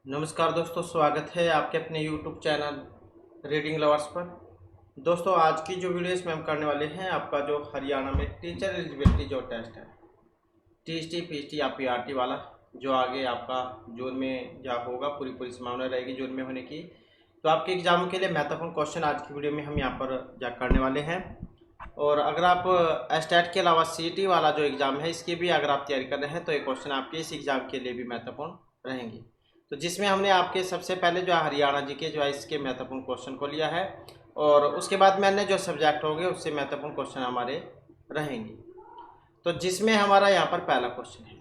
नमस्कार दोस्तों, स्वागत है आपके अपने YouTube चैनल रीडिंग लवर्स पर। दोस्तों, आज की जो वीडियो इसमें हम करने वाले हैं, आपका जो हरियाणा में टीचर एलिजिबिलिटी जो टेस्ट है, टीएसटी पीएचटी या पीआरटी वाला, जो आगे आपका जून में जा होगा, पूरी संभावना रहेगी जून में होने की। तो आपके एग्जाम के लिए महत्वपूर्ण क्वेश्चन आज की वीडियो में हम यहाँ पर जा करने वाले हैं। और अगर आप स्टेट के अलावा सीईटी वाला जो एग्ज़ाम है, इसकी भी अगर आप तैयारी कर रहे हैं तो ये क्वेश्चन आपके इस एग्ज़ाम के लिए भी महत्वपूर्ण रहेंगे। तो जिसमें हमने आपके सबसे पहले जो है हरियाणा जी के जो है इसके महत्वपूर्ण क्वेश्चन को लिया है, और उसके बाद में अन्य जो सब्जेक्ट होंगे उससे महत्वपूर्ण क्वेश्चन हमारे रहेंगे। तो जिसमें हमारा यहाँ पर पहला क्वेश्चन है,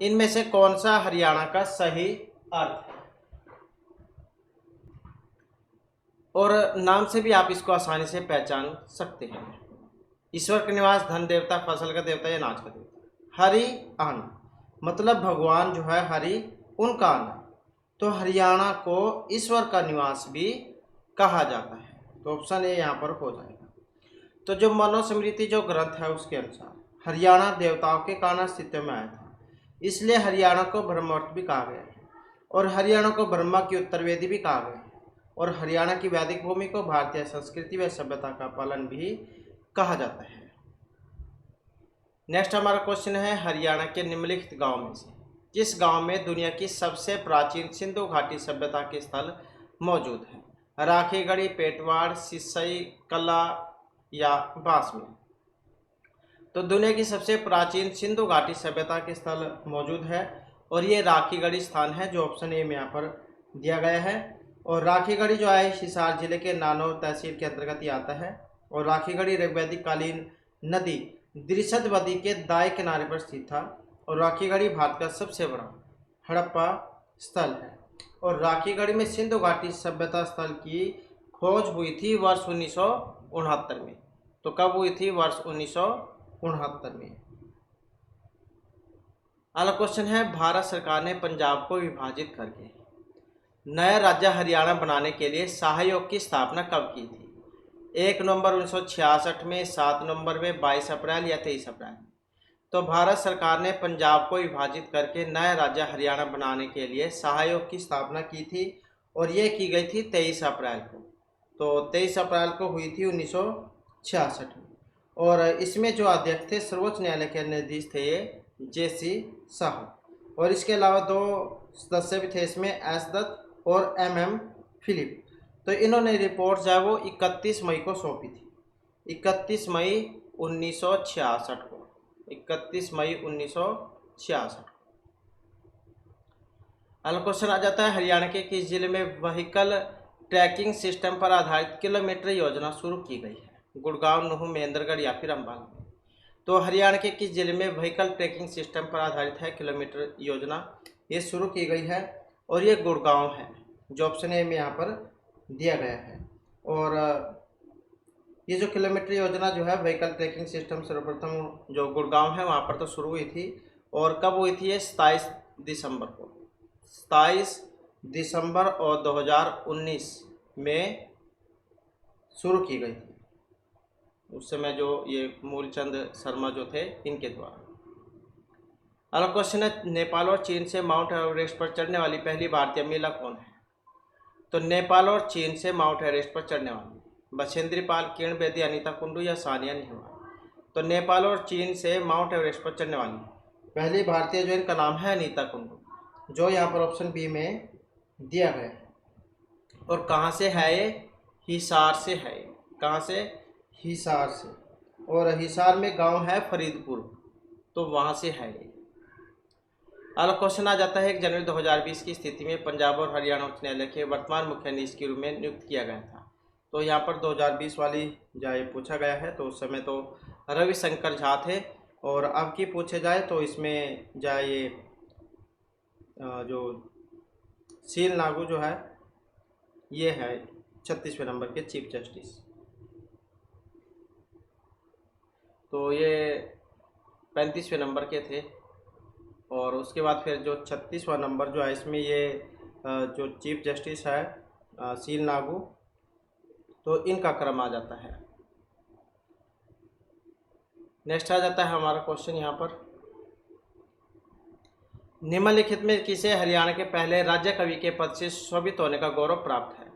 इनमें से कौन सा हरियाणा का सही अर्थ है? और नाम से भी आप इसको आसानी से पहचान सकते हैं। ईश्वर का निवास, धन देवता, फसल का देवता या नाच का देवता। हरि अन्न मतलब भगवान जो है हरि, उनका अन्न। तो हरियाणा को ईश्वर का निवास भी कहा जाता है। तो ऑप्शन ए यहाँ पर हो जाएगा। तो जो मनुस्मृति जो ग्रंथ है उसके अनुसार हरियाणा देवताओं के कारण अस्तित्व में आया था, इसलिए हरियाणा को ब्रह्मवर्त भी कहा गया है, और हरियाणा को ब्रह्मा की उत्तरवेदी भी कहा गया है, और हरियाणा की वैदिक भूमि को भारतीय संस्कृति व सभ्यता का पालन भी कहा जाता है। नेक्स्ट हमारा क्वेश्चन है, हरियाणा के निम्नलिखित गांव में से किस गांव में दुनिया की सबसे प्राचीन सिंधु घाटी सभ्यता के स्थल मौजूद है? राखीगढ़ी, पेटवाड़, सिसई, कला या बांसमेर। तो दुनिया की सबसे प्राचीन सिंधु घाटी सभ्यता के स्थल मौजूद है, और ये राखीगढ़ी स्थान है, जो ऑप्शन ए में यहाँ पर दिया गया है। और राखीगढ़ी जो है हिसार जिले के नानौर तहसील के अंतर्गत ही आता है, और राखीगढ़ी ऋग्वैदिक कालीन नदी द्रिशदवती के दाएं किनारे पर स्थित था, और राखीगढ़ी भारत का सबसे बड़ा हड़प्पा स्थल है। और राखीगढ़ी में सिंधु घाटी सभ्यता स्थल की खोज हुई थी वर्ष 1969 में। तो कब हुई थी? वर्ष 1969 में। अगला क्वेश्चन है, भारत सरकार ने पंजाब को विभाजित करके नया राज्य हरियाणा बनाने के लिए सहयोग की स्थापना कब की थी? 1 नवंबर 1966 में, 7 नवंबर में, 22 अप्रैल या 23 अप्रैल? तो भारत सरकार ने पंजाब को विभाजित करके नया राज्य हरियाणा बनाने के लिए सहयोग की स्थापना की थी, और ये की गई थी 23 अप्रैल को। तो 23 अप्रैल को हुई थी 1966 में। और इसमें जो अध्यक्ष थे, सर्वोच्च न्यायालय के न्यायाधीश थे ये JC शाह, और इसके अलावा दो सदस्य भी थे इसमें, S दत्त और MM फिलिप। तो इन्होंने रिपोर्ट जो है वो 31 मई को सौंपी थी, 31 मई 1966 को, 31 मई 1966। अगला क्वेश्चन आ जाता है, हरियाणा के किस जिले में व्हीकल ट्रैकिंग सिस्टम पर आधारित किलोमीटर योजना शुरू की गई है? गुड़गांव, नूंह, महेंद्रगढ़ या फिर अम्बाला? तो हरियाणा के किस जिले में व्हीकल ट्रैकिंग सिस्टम पर आधारित है किलोमीटर योजना ये शुरू की गई है? और ये गुड़गांव है, जो ऑप्शन ए में यहाँ पर दिया गया है। और ये जो किलोमीटर योजना जो है व्हीकल ट्रैकिंग सिस्टम सर्वप्रथम जो गुड़गांव है वहाँ पर तो शुरू हुई थी, और कब हुई थी? ये 27 दिसंबर को, 27 दिसंबर और 2019 में शुरू की गई थी। उस समय जो ये मूलचंद शर्मा जो थे, इनके द्वारा। अगला क्वेश्चन है, नेपाल और चीन से माउंट एवरेस्ट पर चढ़ने वाली पहली भारतीय महिला कौन है? तो नेपाल और चीन से माउंट एवरेस्ट पर चढ़ने वाली बछेंद्री पाल, किरण बेदी, अनीता कुंडू या सानिया नेहवाल? तो नेपाल और चीन से माउंट एवरेस्ट पर चढ़ने वाली पहली भारतीय जो इनका नाम है अनीता कुंडू, जो यहाँ पर ऑप्शन बी में दिया गया है। और कहाँ से है ये? हिसार से है। कहाँ से? हिसार से। और हिसार में गांव है फरीदपुर, तो वहाँ से है ये। अगला क्वेश्चन आ जाता है, 1 जनवरी 2020 की स्थिति में पंजाब और हरियाणा उच्च न्यायालय के वर्तमान मुख्य न्यायाधीश के रूप में नियुक्त किया गया था। तो यहाँ पर 2020 वाली जाए पूछा गया है, तो उस समय तो रविशंकर झा थे। और अब की पूछे जाए तो इसमें जाए जो सील नागू जो है, ये है 36वें नंबर के चीफ जस्टिस। तो ये 35वें नंबर के थे। और उसके बाद फिर जो 36वां नंबर जो है, इसमें ये जो चीफ जस्टिस है सील नागू, तो इनका क्रम आ जाता है। नेक्स्ट आ जाता है हमारा क्वेश्चन यहाँ पर, निम्नलिखित में किसे हरियाणा के पहले राज्य कवि के पद से सुशोभित होने का गौरव प्राप्त है?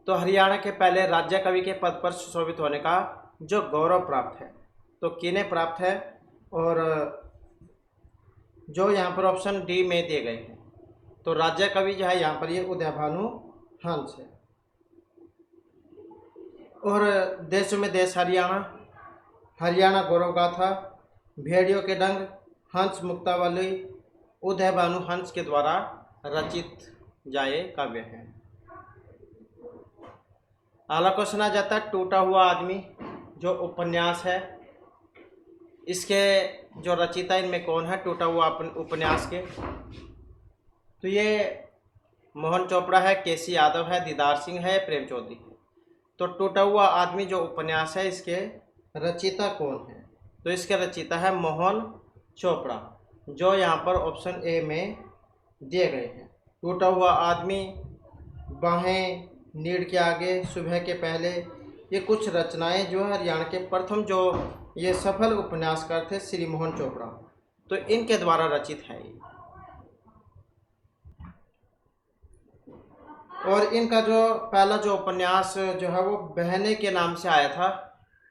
तो हरियाणा के पहले राज्य कवि के पद पर सुशोभित होने का जो गौरव प्राप्त है तो किन्हें प्राप्त है, और जो यहाँ पर ऑप्शन डी में दिए गए हैं। तो राज्य कवि जो है यहाँ पर ये उदयभानु हंस है। और देश में देश हरियाणा, हरियाणा गौरव गाथा, भेड़ियों के डंग, हंस मुक्तावली उदयभानु हंस के द्वारा रचित जाए काव्य है। अगला क्वेश्चन आ जाता है टूटा हुआ आदमी जो उपन्यास है, इसके जो रचयिता इनमें कौन है टूटा हुआ उपन्यास के? तो ये मोहन चोपड़ा है, केसी यादव है, दीदार सिंह है, प्रेम चौधरी है। तो टूटा हुआ आदमी जो उपन्यास है इसके रचयिता कौन है? तो इसके रचयिता है मोहन चोपड़ा, जो यहाँ पर ऑप्शन ए में दिए गए हैं। टूटा हुआ आदमी, बाहें, नीड़ के आगे, सुबह के पहले, ये कुछ रचनाएं जो हरियाणा के प्रथम जो ये सफल उपन्यासकार थे श्री मोहन चोपड़ा, तो इनके द्वारा रचित है। और इनका जो पहला जो उपन्यास जो है वो बहने के नाम से आया था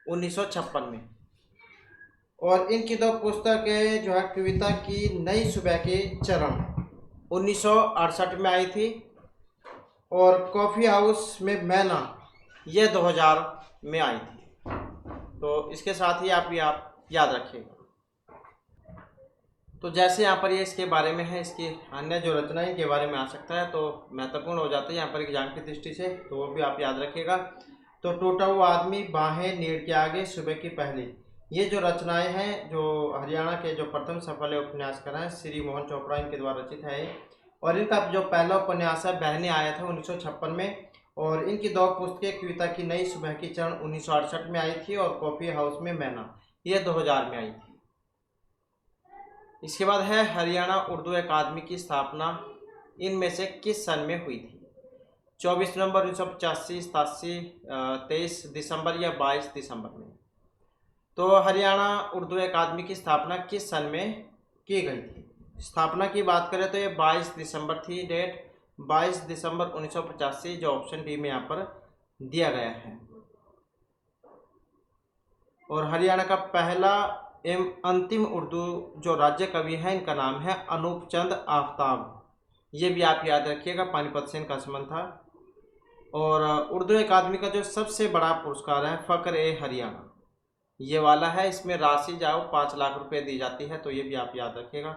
1956 में। और इनकी दो पुस्तकें जो है कविता की नई सुबह के चरण 1968 में आई थी, और कॉफ़ी हाउस में मैना ये 2000 में आई थी। तो इसके साथ ही आप याद रखिएगा। तो जैसे यहाँ पर ये इसके बारे में है, इसकी अन्य जो रचनाएं के बारे में आ सकता है तो महत्वपूर्ण हो जाता है यहाँ पर एग्जाम की दृष्टि से, तो वो भी आप याद रखिएगा। तो टूटा हुआ आदमी, बाहें, नीड़ के आगे, सुबह की पहली, ये जो रचनाएं हैं जो हरियाणा के जो प्रथम सफल उपन्यासकार हैं श्री मोहन चोपड़ा, इनके द्वारा रचित है। और इनका जो पहला उपन्यास है बहने आया था 1956 में, और इनकी दो पुस्तकें कविता की नई सुबह की चरण 1968 में आई थी, और कॉफ़ी हाउस में मैना ये 2000 में आई थी। इसके बाद है हरियाणा उर्दू अकादमी की स्थापना इनमें से किस सन में हुई थी? 24 नवंबर 1985, 87, 23 दिसंबर या 22 दिसंबर में? तो हरियाणा उर्दू अकादमी की स्थापना किस सन में की गई थी? स्थापना की बात करें तो ये 22 दिसंबर थी डेट, 22 दिसंबर 1985, जो ऑप्शन डी में यहाँ पर दिया गया है। और हरियाणा का पहला एवं अंतिम उर्दू जो राज्य कवि है इनका नाम है अनूप चंद आफ्ताब, ये भी आप याद रखिएगा, पानीपत से इनका संबंध था। और उर्दू अकादमी का जो सबसे बड़ा पुरस्कार है फ़ख्र ए हरियाणा, ये वाला है, इसमें राशि जाओ 5 लाख रुपए दी जाती है, तो ये भी आप याद रखिएगा।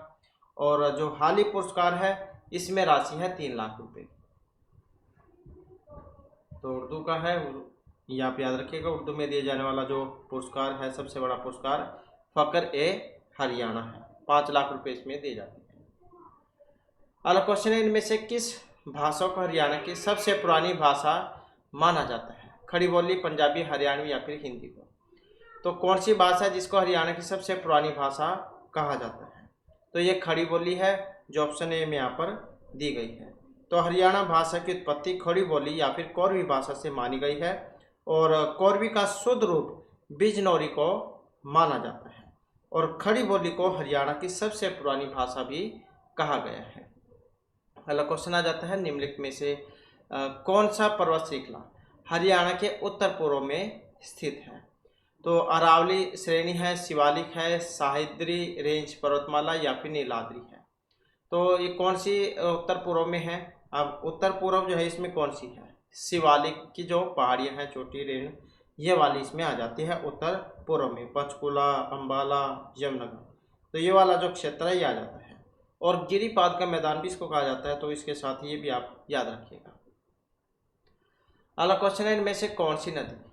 और जो हाली पुरस्कार है इसमें राशि है 3 लाख रुपए। तो उर्दू का है, ये आप याद रखिएगा, उर्दू में दिए जाने वाला जो पुरस्कार है सबसे बड़ा पुरस्कार फ़ख्र ए हरियाणा है, 5 लाख रुपए इसमें दिए जाते हैं। अगला क्वेश्चन है इनमें से किस भाषा को हरियाणा की सबसे पुरानी भाषा माना जाता है? खड़ी बोली, पंजाबी, हरियाणवी या फिर हिंदी को? तो कौन सी भाषा है जिसको हरियाणा की सबसे पुरानी भाषा कहा जाता है? तो ये खड़ी बोली है, जो ऑप्शन ए में यहाँ पर दी गई है। तो हरियाणा भाषा की उत्पत्ति खड़ी बोली या फिर कौरवी भाषा से मानी गई है, और कौरवी का शुद्ध रूप बिजनौरी को माना जाता है, और खड़ी बोली को हरियाणा की सबसे पुरानी भाषा भी कहा गया है। अगला क्वेश्चन आ जाता है निम्नलिखित में से कौन सा पर्वत श्रृंखला हरियाणा के उत्तर पूर्व में स्थित है? तो अरावली श्रेणी है, शिवालिक है, सह्याद्री रेंज पर्वतमाला या फिर नीलाद्री है? तो ये कौन सी उत्तर पूर्व में है? अब उत्तर पूर्व जो है इसमें कौन सी है? शिवालिक की जो पहाड़ियाँ हैं, चोटी रेंज, ये वाली इसमें आ जाती है उत्तर पूर्व में, पंचकुला, अम्बाला, यमुनगर, तो ये वाला जो क्षेत्र है ये आ जाता है। और गिरिपाद का मैदान भी इसको कहा जाता है, तो इसके साथ ये भी आप याद रखिएगा। अगला क्वेश्चन है इनमें से कौन सी नदी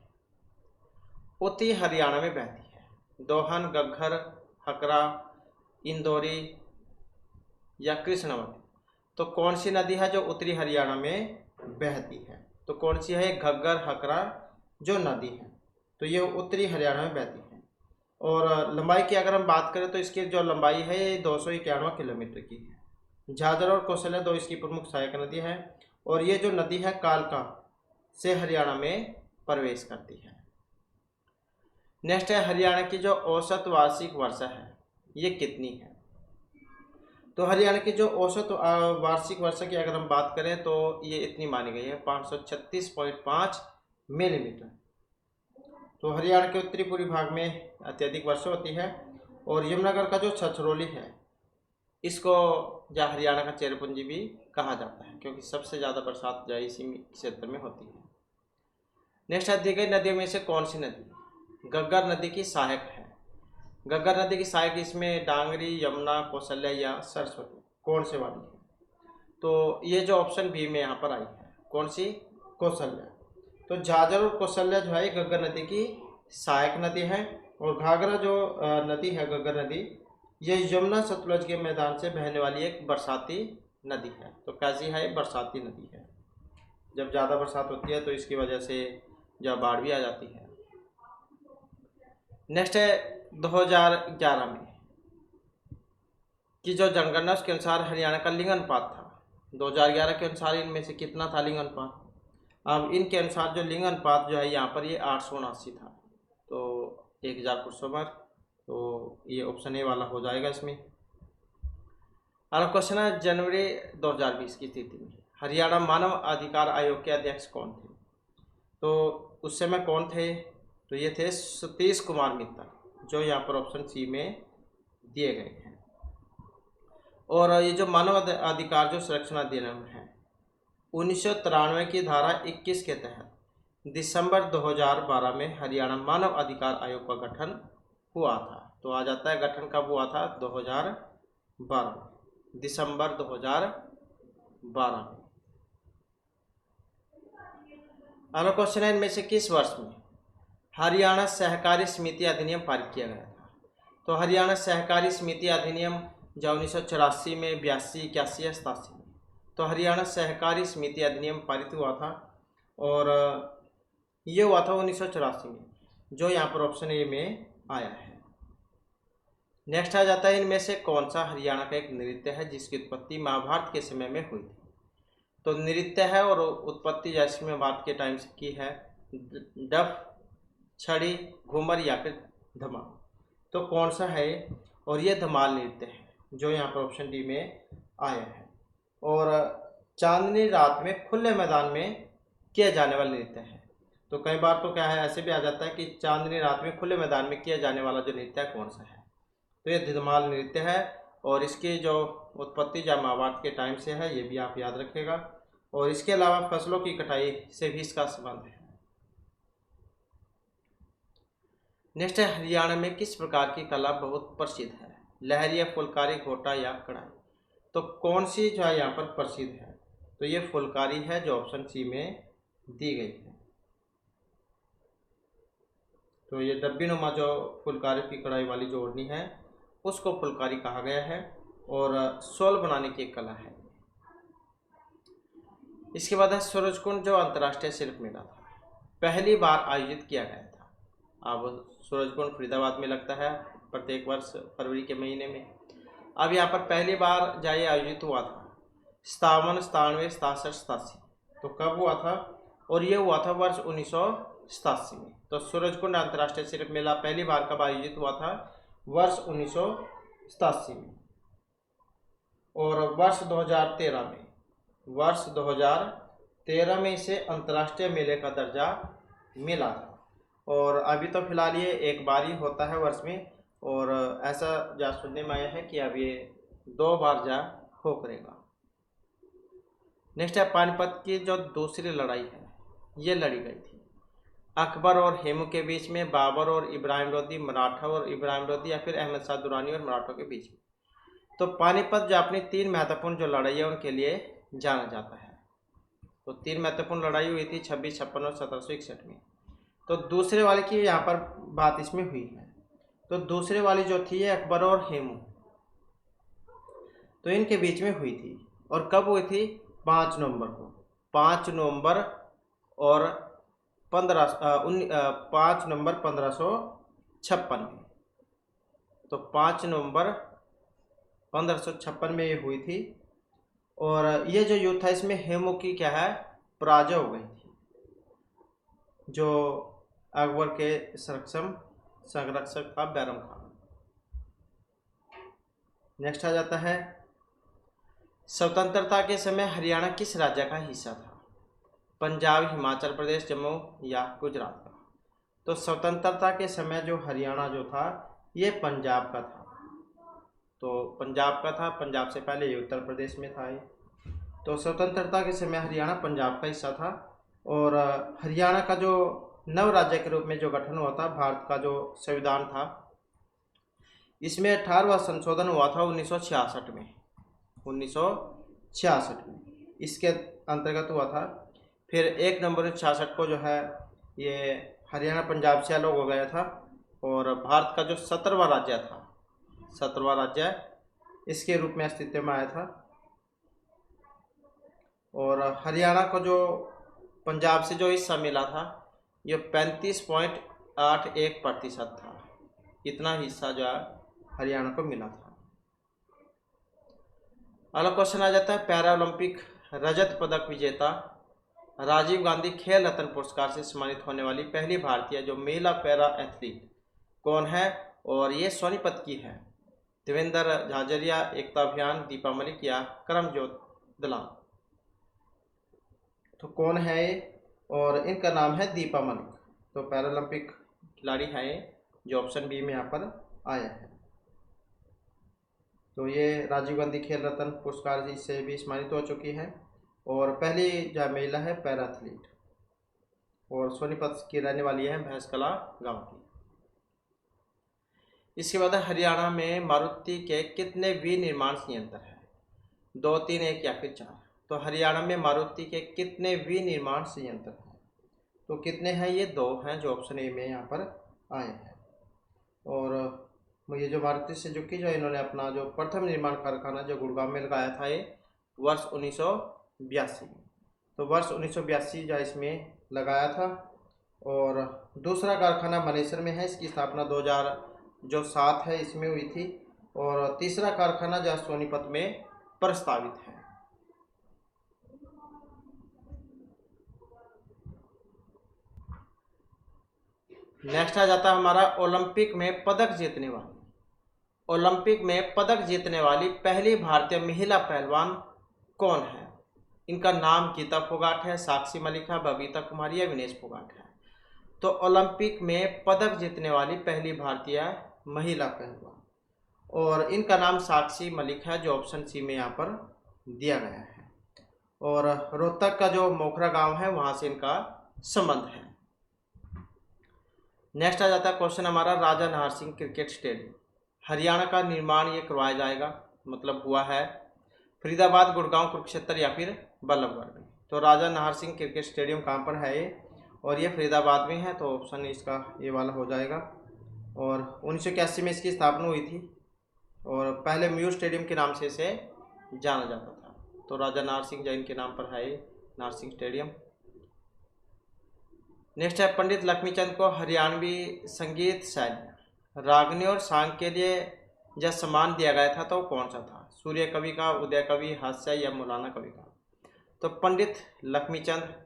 उत्तरी हरियाणा में बहती है? दोहन, घग्गर, हकरा, इंदौरी या कृष्णवती? तो कौन सी नदी है जो उत्तरी हरियाणा में बहती है? तो कौन सी है? घग्गर, हकरा जो नदी है, तो ये उत्तरी हरियाणा में बहती है। और लंबाई की अगर हम बात करें तो इसकी जो लंबाई है ये 291 किलोमीटर की है। झाझर और कौशल्या दो इसकी प्रमुख सहायक नदी है, और ये जो नदी है कालका से हरियाणा में प्रवेश करती है। नेक्स्ट है हरियाणा की जो औसत वार्षिक वर्षा है ये कितनी है? तो हरियाणा की जो औसत वार्षिक वर्षा की अगर हम बात करें तो ये इतनी मानी गई है 536.5 मिलीमीटर। तो हरियाणा के उत्तरी पूर्वी भाग में अत्यधिक वर्षा होती है। और यमुनानगर का जो छछरौली है इसको या हरियाणा का चेरपुंजी भी कहा जाता है, क्योंकि सबसे ज़्यादा बरसात जो है इसी क्षेत्र में होती है। नेक्स्ट है, दी गई नदियों में से कौन सी नदी घग्गर नदी की सहायक है? घग्गर नदी की सहायक इसमें डांगरी, यमुना, कौशल्या या सरस्वती कौन से वाली है? तो ये जो ऑप्शन बी में यहाँ पर आई है, कौन सी? कौशल्या। तो झाझर और कौशल्या जो है घग्गर नदी की सहायक नदी है। और घाघरा जो नदी है घग्गर नदी, ये यमुना सतलुज के मैदान से बहने वाली एक बरसाती नदी है। तो कैसी है? बरसाती नदी है। जब ज़्यादा बरसात होती है तो इसकी वजह से जब बाढ़ भी आ जाती है। नेक्स्ट है 2011 में कि जो जनगणना उसके अनुसार हरियाणा का लिंग अनुपात था 2011 के अनुसार इनमें से कितना था लिंग अनुपात? अब इनके अनुसार जो लिंग अनुपात जो है यहाँ पर ये 879 था। तो 1000 पुरुषों पर, तो ये ऑप्शन ए वाला हो जाएगा इसमें। अगला क्वेश्चन है, जनवरी 2020 की स्थिति में हरियाणा मानव अधिकार आयोग के अध्यक्ष कौन थे? तो उस समय कौन थे? तो ये थे सतीश कुमार मित्तल, जो यहाँ पर ऑप्शन सी में दिए गए हैं। और ये जो मानव अधिकार जो संरक्षण अधिनियम है 1993 की धारा 21 के तहत दिसंबर 2012 में हरियाणा मानव अधिकार आयोग का गठन हुआ था। तो आ जाता है गठन कब हुआ था? 2012, दिसंबर 2012 में। अगला क्वेश्चन है, इनमें से किस वर्ष में हरियाणा सहकारी समिति अधिनियम पारित किया गया था? तो हरियाणा सहकारी समिति अधिनियम जो 1984 में, 82, 81 या 87 में, तो हरियाणा सहकारी समिति अधिनियम पारित हुआ था और ये हुआ था 1984 में, जो यहाँ पर ऑप्शन ए में आया है। नेक्स्ट आ जाता है, इनमें से कौन सा हरियाणा का एक नृत्य है जिसकी उत्पत्ति महाभारत के समय में हुई थी? तो नृत्य है और उत्पत्ति जैसे महाभारत के टाइम से की है डफ, छड़ी, घूमर या फिर धमाल। तो कौन सा है? और ये धमाल नृत्य है, जो यहाँ पर ऑप्शन डी में आया है। और चांदनी रात में खुले मैदान में किया जाने वाला नृत्य है। तो कई बार तो क्या है, ऐसे भी आ जाता है कि चांदनी रात में खुले मैदान में किया जाने वाला जो नृत्य है कौन सा है? तो ये धमाल नृत्य है और इसकी जो उत्पत्ति जब महाभारत के टाइम से है, ये भी आप याद रखिएगा। और इसके अलावा फसलों की कटाई से भी इसका संबंध है। नेक्स्ट है, हरियाणा में किस प्रकार की कला बहुत प्रसिद्ध है? लहरिया, फुलकारी, घोटा या कढ़ाई? तो कौन सी जो है यहाँ पर प्रसिद्ध है? तो ये फुलकारी है, जो ऑप्शन सी में दी गई है। तो ये डब्बी नुमा जो फुलकारी की कढ़ाई वाली जो ओढ़नी है उसको फुलकारी कहा गया है और शॉल बनाने की एक कला है। इसके बाद है, सूरजकुंड जो अंतर्राष्ट्रीय शिल्प मेला था पहली बार आयोजित किया गया था। अब सूरजकुंड फरीदाबाद में लगता है प्रत्येक वर्ष फरवरी के महीने में। अब यहाँ पर पहली बार जब आयोजित हुआ था 57, 97, 67, 87। तो कब हुआ था? और ये हुआ था वर्ष 1987 में। तो सूरजकुंड अंतर्राष्ट्रीय शिल्प मेला पहली बार कब आयोजित हुआ था? वर्ष 1987 में। और वर्ष 2013 में इसे अंतर्राष्ट्रीय मेले का दर्जा मिला था। और अभी तो फिलहाल ये एक बार ही होता है वर्ष में, और ऐसा जा सुनने में आया है कि अब ये 2 बार जा हो करेगा। नेक्स्ट है, पानीपत की जो दूसरी लड़ाई है ये लड़ी गई थी अकबर और हेमू के बीच में, बाबर और इब्राहिम लोदी, मराठा और इब्राहिम लोदी, या फिर अहमद शाह दुरानी और मराठों के बीच में। तो पानीपत जो अपनी 3 महत्वपूर्ण जो लड़ाई है उनके लिए जाना जाता है। तो 3 महत्वपूर्ण लड़ाई हुई थी 26, 56 और 1761 में। तो दूसरे वाले की यहाँ पर बात इसमें हुई है। तो दूसरे वाली जो थी अकबर और हेमू, तो इनके बीच में हुई थी। और कब हुई थी? 5 नवंबर को। 5 नवंबर और 5 नवंबर 1556 में। तो 5 नवंबर 1556 में ये हुई थी। और ये जो युद्ध था इसमें हेमू की क्या है, पराजय हो गई थी, जो अकबर के संरक्षक था बैरम खान। नेक्स्ट आ जाता है, स्वतंत्रता के समय हरियाणा किस राज्य का हिस्सा था? पंजाब, हिमाचल प्रदेश, जम्मू या गुजरात का? तो स्वतंत्रता के समय जो हरियाणा जो था ये पंजाब का था। तो पंजाब का था, पंजाब से पहले ये उत्तर प्रदेश में था ये। तो स्वतंत्रता के समय हरियाणा पंजाब का हिस्सा था। और हरियाणा का जो नव राज्य के रूप में जो गठन हुआ था, भारत का जो संविधान था, इसमें 18वां संशोधन हुआ था 1966 में। 1966 में इसके अंतर्गत हुआ था। फिर 1 नवंबर 1966 को जो है ये हरियाणा पंजाब से अलग हो गया था। और भारत का जो 17वां राज्य था, 17वां राज्य इसके रूप में अस्तित्व में आया था। और हरियाणा को जो पंजाब से जो हिस्सा मिला था ये 35.81% था। इतना हिस्सा जो है हरियाणा को मिला था। अगला क्वेश्चन आ जाता है, पैरा ओलंपिक रजत पदक विजेता राजीव गांधी खेल रत्न पुरस्कार से सम्मानित होने वाली पहली भारतीय जो महिला पैरा एथलीट कौन है? और ये सोनीपत की है। देवेंद्र झाझरिया, एकता अभियान, दीपा मलिक या करमजोत दलाल? तो कौन है ये? और इनका नाम है दीपा मलिक। तो पैरालंपिक खिलाड़ी है ये, जो ऑप्शन बी में यहाँ पर आया है। तो ये राजीव गांधी खेल रत्न पुरस्कार से भी सम्मानित हो चुकी है और पहली जो महिला है पैरा एथलीट, और सोनीपत की रहने वाली है, भैंसकला गांव की। इसके बाद हरियाणा में मारुति के कितने विनिर्माण संयंत्र हैं? 2, 3, 1 या फिर 4? तो हरियाणा में मारुति के कितने विनिर्माण संयंत्र हैं? तो कितने हैं? ये 2 हैं, जो ऑप्शन ए में यहाँ पर आए हैं। और ये जो मारुति सुजुकी जो इन्होंने अपना जो प्रथम निर्माण कारखाना जो गुड़गांव में लगाया था ये वर्ष 1982 में। तो वर्ष 1982 जो इसमें लगाया था। और दूसरा कारखाना मनेसर में है, इसकी स्थापना 2007 है इसमें हुई थी। और तीसरा कारखाना जो सोनीपत में प्रस्तावित है। नेक्स्ट आ जाता है हमारा ओलंपिक में पदक जीतने वाली। ओलंपिक में पदक जीतने वाली पहली भारतीय महिला पहलवान कौन है? इनका नाम गीता फोगाट है, साक्षी मलिक है, बबीता कुमारी या विनेश फोगाट है? तो ओलंपिक में पदक जीतने वाली पहली भारतीय महिला पहलवान, और इनका नाम साक्षी मलिक है, जो ऑप्शन सी में यहाँ पर दिया गया है। और रोहतक का जो मोखरा गांव है वहाँ से इनका संबंध है। नेक्स्ट आ जाता है क्वेश्चन हमारा, राजा नाहर सिंह क्रिकेट स्टेडियम हरियाणा का निर्माण ये करवाया जाएगा, मतलब हुआ है फरीदाबाद, गुड़गांव, कुरुक्षेत्र या फिर बल्लभगढ़ में? तो राजा नाहर सिंह क्रिकेट स्टेडियम कहाँ पर है ये? और ये फरीदाबाद में है, तो ऑप्शन इसका ये वाला हो जाएगा। और 1981 में इसकी स्थापना हुई थी और पहले मयूर स्टेडियम के नाम से इसे जाना जाता था। तो राजा नाहर सिंह जैन के नाम पर है ये नाहर सिंह स्टेडियम। नेक्स्ट है, पंडित लक्ष्मीचंद को हरियाणवी संगीत शैली रागनी और सांग के लिए जब सम्मान दिया गया था तो कौन सा था? सूर्य कवि का, उदय कवि, हास्य या मौलाना कवि का? तो पंडित लक्ष्मीचंद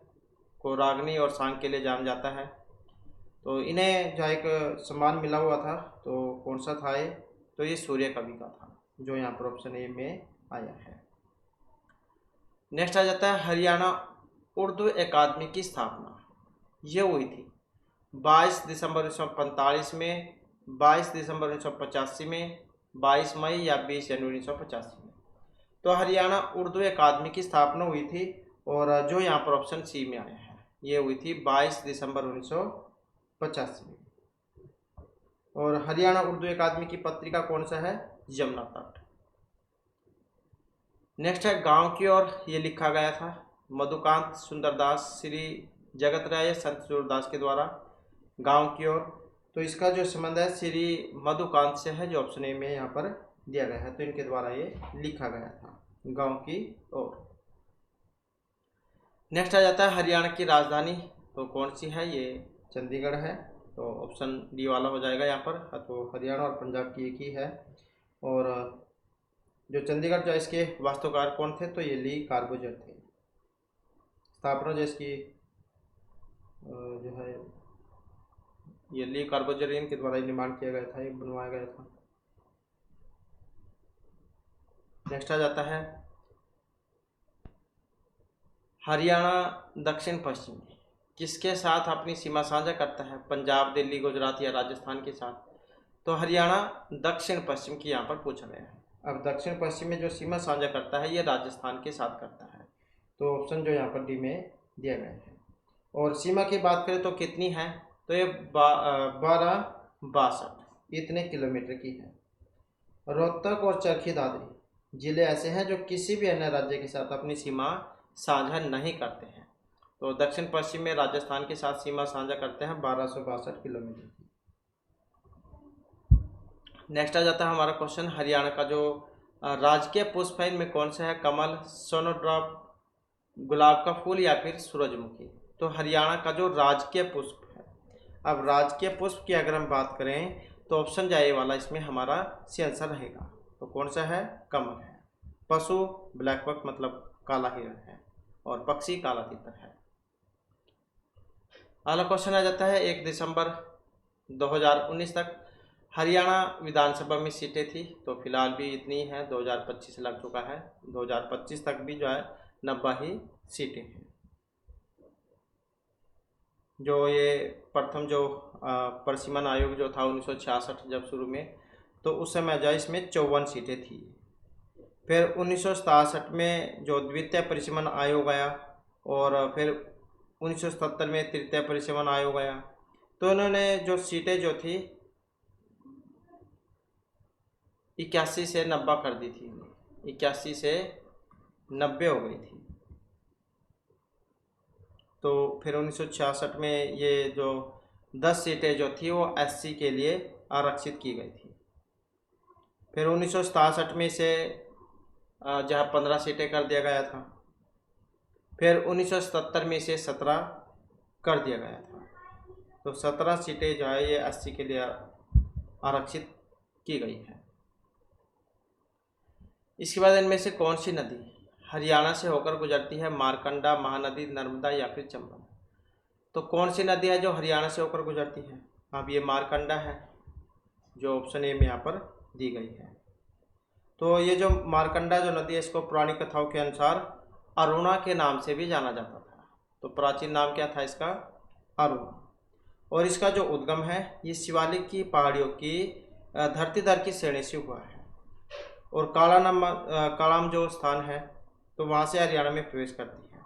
को रागनी और सांग के लिए जाना जाता है। तो इन्हें जो एक सम्मान मिला हुआ था, तो कौन सा था ये? तो ये सूर्य कवि का था, जो यहाँ पर ऑप्शन ए में आया है। नेक्स्ट आ जाता है, हरियाणा उर्दू अकादमी की स्थापना ये हुई थी 22 दिसंबर 1945 में, 22 दिसंबर 1985 में, 22 मई या 20 जनवरी 1985 में? तो हरियाणा उर्दू अकादमी की स्थापना हुई थी और जो यहाँ पर ऑप्शन सी में आया है ये हुई थी 22 दिसंबर 1985 में। और हरियाणा उर्दू अकादमी की पत्रिका कौन सा है? यमुना तट। नेक्स्ट है, गांव की ओर ये लिखा गया था मधुकांत सुंदरदास श्री जगत राय संत सूरदास के द्वारा, गांव की ओर। तो इसका जो संबंध है श्री मधुकांत से है, जो ऑप्शन ए में यहाँ पर दिया गया है। तो इनके द्वारा ये लिखा गया था गांव की ओर। नेक्स्ट आ जाता है, हरियाणा की राजधानी तो कौन सी है? ये चंडीगढ़ है, तो ऑप्शन डी वाला हो जाएगा यहाँ पर। तो हरियाणा और पंजाब की एक ही है। और जो चंडीगढ़ जो इसके वास्तुकार कौन थे? तो ये ली कार्बोजर थे। स्थापना जो इसकी जो है ये ली कार्बोजरियन के द्वारा निर्माण किया गया था, ये बनवाया गया था। नेक्स्ट आ जाता है, हरियाणा दक्षिण पश्चिम किसके साथ अपनी सीमा साझा करता है? पंजाब, दिल्ली, गुजरात या राजस्थान के साथ? तो हरियाणा दक्षिण पश्चिम की यहाँ पर पूछा गया है। अब दक्षिण पश्चिम में जो सीमा साझा करता है ये राजस्थान के साथ करता है, तो ऑप्शन जो यहाँ पर डी में दिया गया है। और सीमा की बात करें तो कितनी है? तो ये 1262 इतने किलोमीटर की है। रोहतक और चरखी दादरी जिले ऐसे हैं जो किसी भी अन्य राज्य के साथ अपनी सीमा साझा नहीं करते हैं। तो दक्षिण पश्चिम में राजस्थान के साथ सीमा साझा करते हैं 1262 किलोमीटर की। नेक्स्ट आ जाता है हमारा क्वेश्चन, हरियाणा का जो राजकीय पुष्प है इनमें कौन सा है? कमल, सोनोड्रॉप, गुलाब का फूल या फिर सूरजमुखी? तो हरियाणा का जो राजकीय पुष्प है, अब राजकीय पुष्प की अगर हम बात करें तो ऑप्शन जाए वाला इसमें हमारा सी आंसर रहेगा। तो कौन सा है? कमल है। पशु ब्लैक बक मतलब काला हिरण है, और पक्षी काला तीतर है। अगला क्वेश्चन आ जाता है 1 दिसंबर 2019 तक हरियाणा विधानसभा में सीटें थी, तो फिलहाल भी इतनी है, 2025 लग चुका है, 2025 तक भी जो है 90 ही सीटें हैं। जो ये प्रथम जो परिसीमन आयोग जो था 1966 जब शुरू में, तो उस समय जो इसमें 54 सीटें थी। फिर 1967 में जो द्वितीय परिसीमन आयोग आया, और फिर 1977 में तृतीय परिसीमन आयोग आया, तो इन्होंने जो सीटें जो थी 81 से 90 कर दी थी, 81 से 90 हो गई थी। तो फिर 1966 में ये जो 10 सीटें जो थी वो एससी के लिए आरक्षित की गई थी। फिर 1967 में से जहाँ 15 सीटें कर दिया गया था। फिर 1977 में से 17 कर दिया गया था। तो 17 सीटें जो है ये एससी के लिए आरक्षित की गई है। इसके बाद इनमें से कौन सी नदी हरियाणा से होकर गुजरती है? मारकंडा, महानदी, नर्मदा या फिर चंबल? तो कौन सी नदी है जो हरियाणा से होकर गुजरती है? अब ये मारकंडा है, जो ऑप्शन ए में यहाँ पर दी गई है। तो ये जो मारकंडा जो नदी है इसको पुरानी कथाओं के अनुसार अरुणा के नाम से भी जाना जाता था। तो प्राचीन नाम क्या था इसका? अरुणा। और इसका जो उद्गम है ये शिवालिक की पहाड़ियों की धरतीधर की श्रेणी से हुआ है, और कालाम जो स्थान है तो वहाँ से हरियाणा में प्रवेश करती है।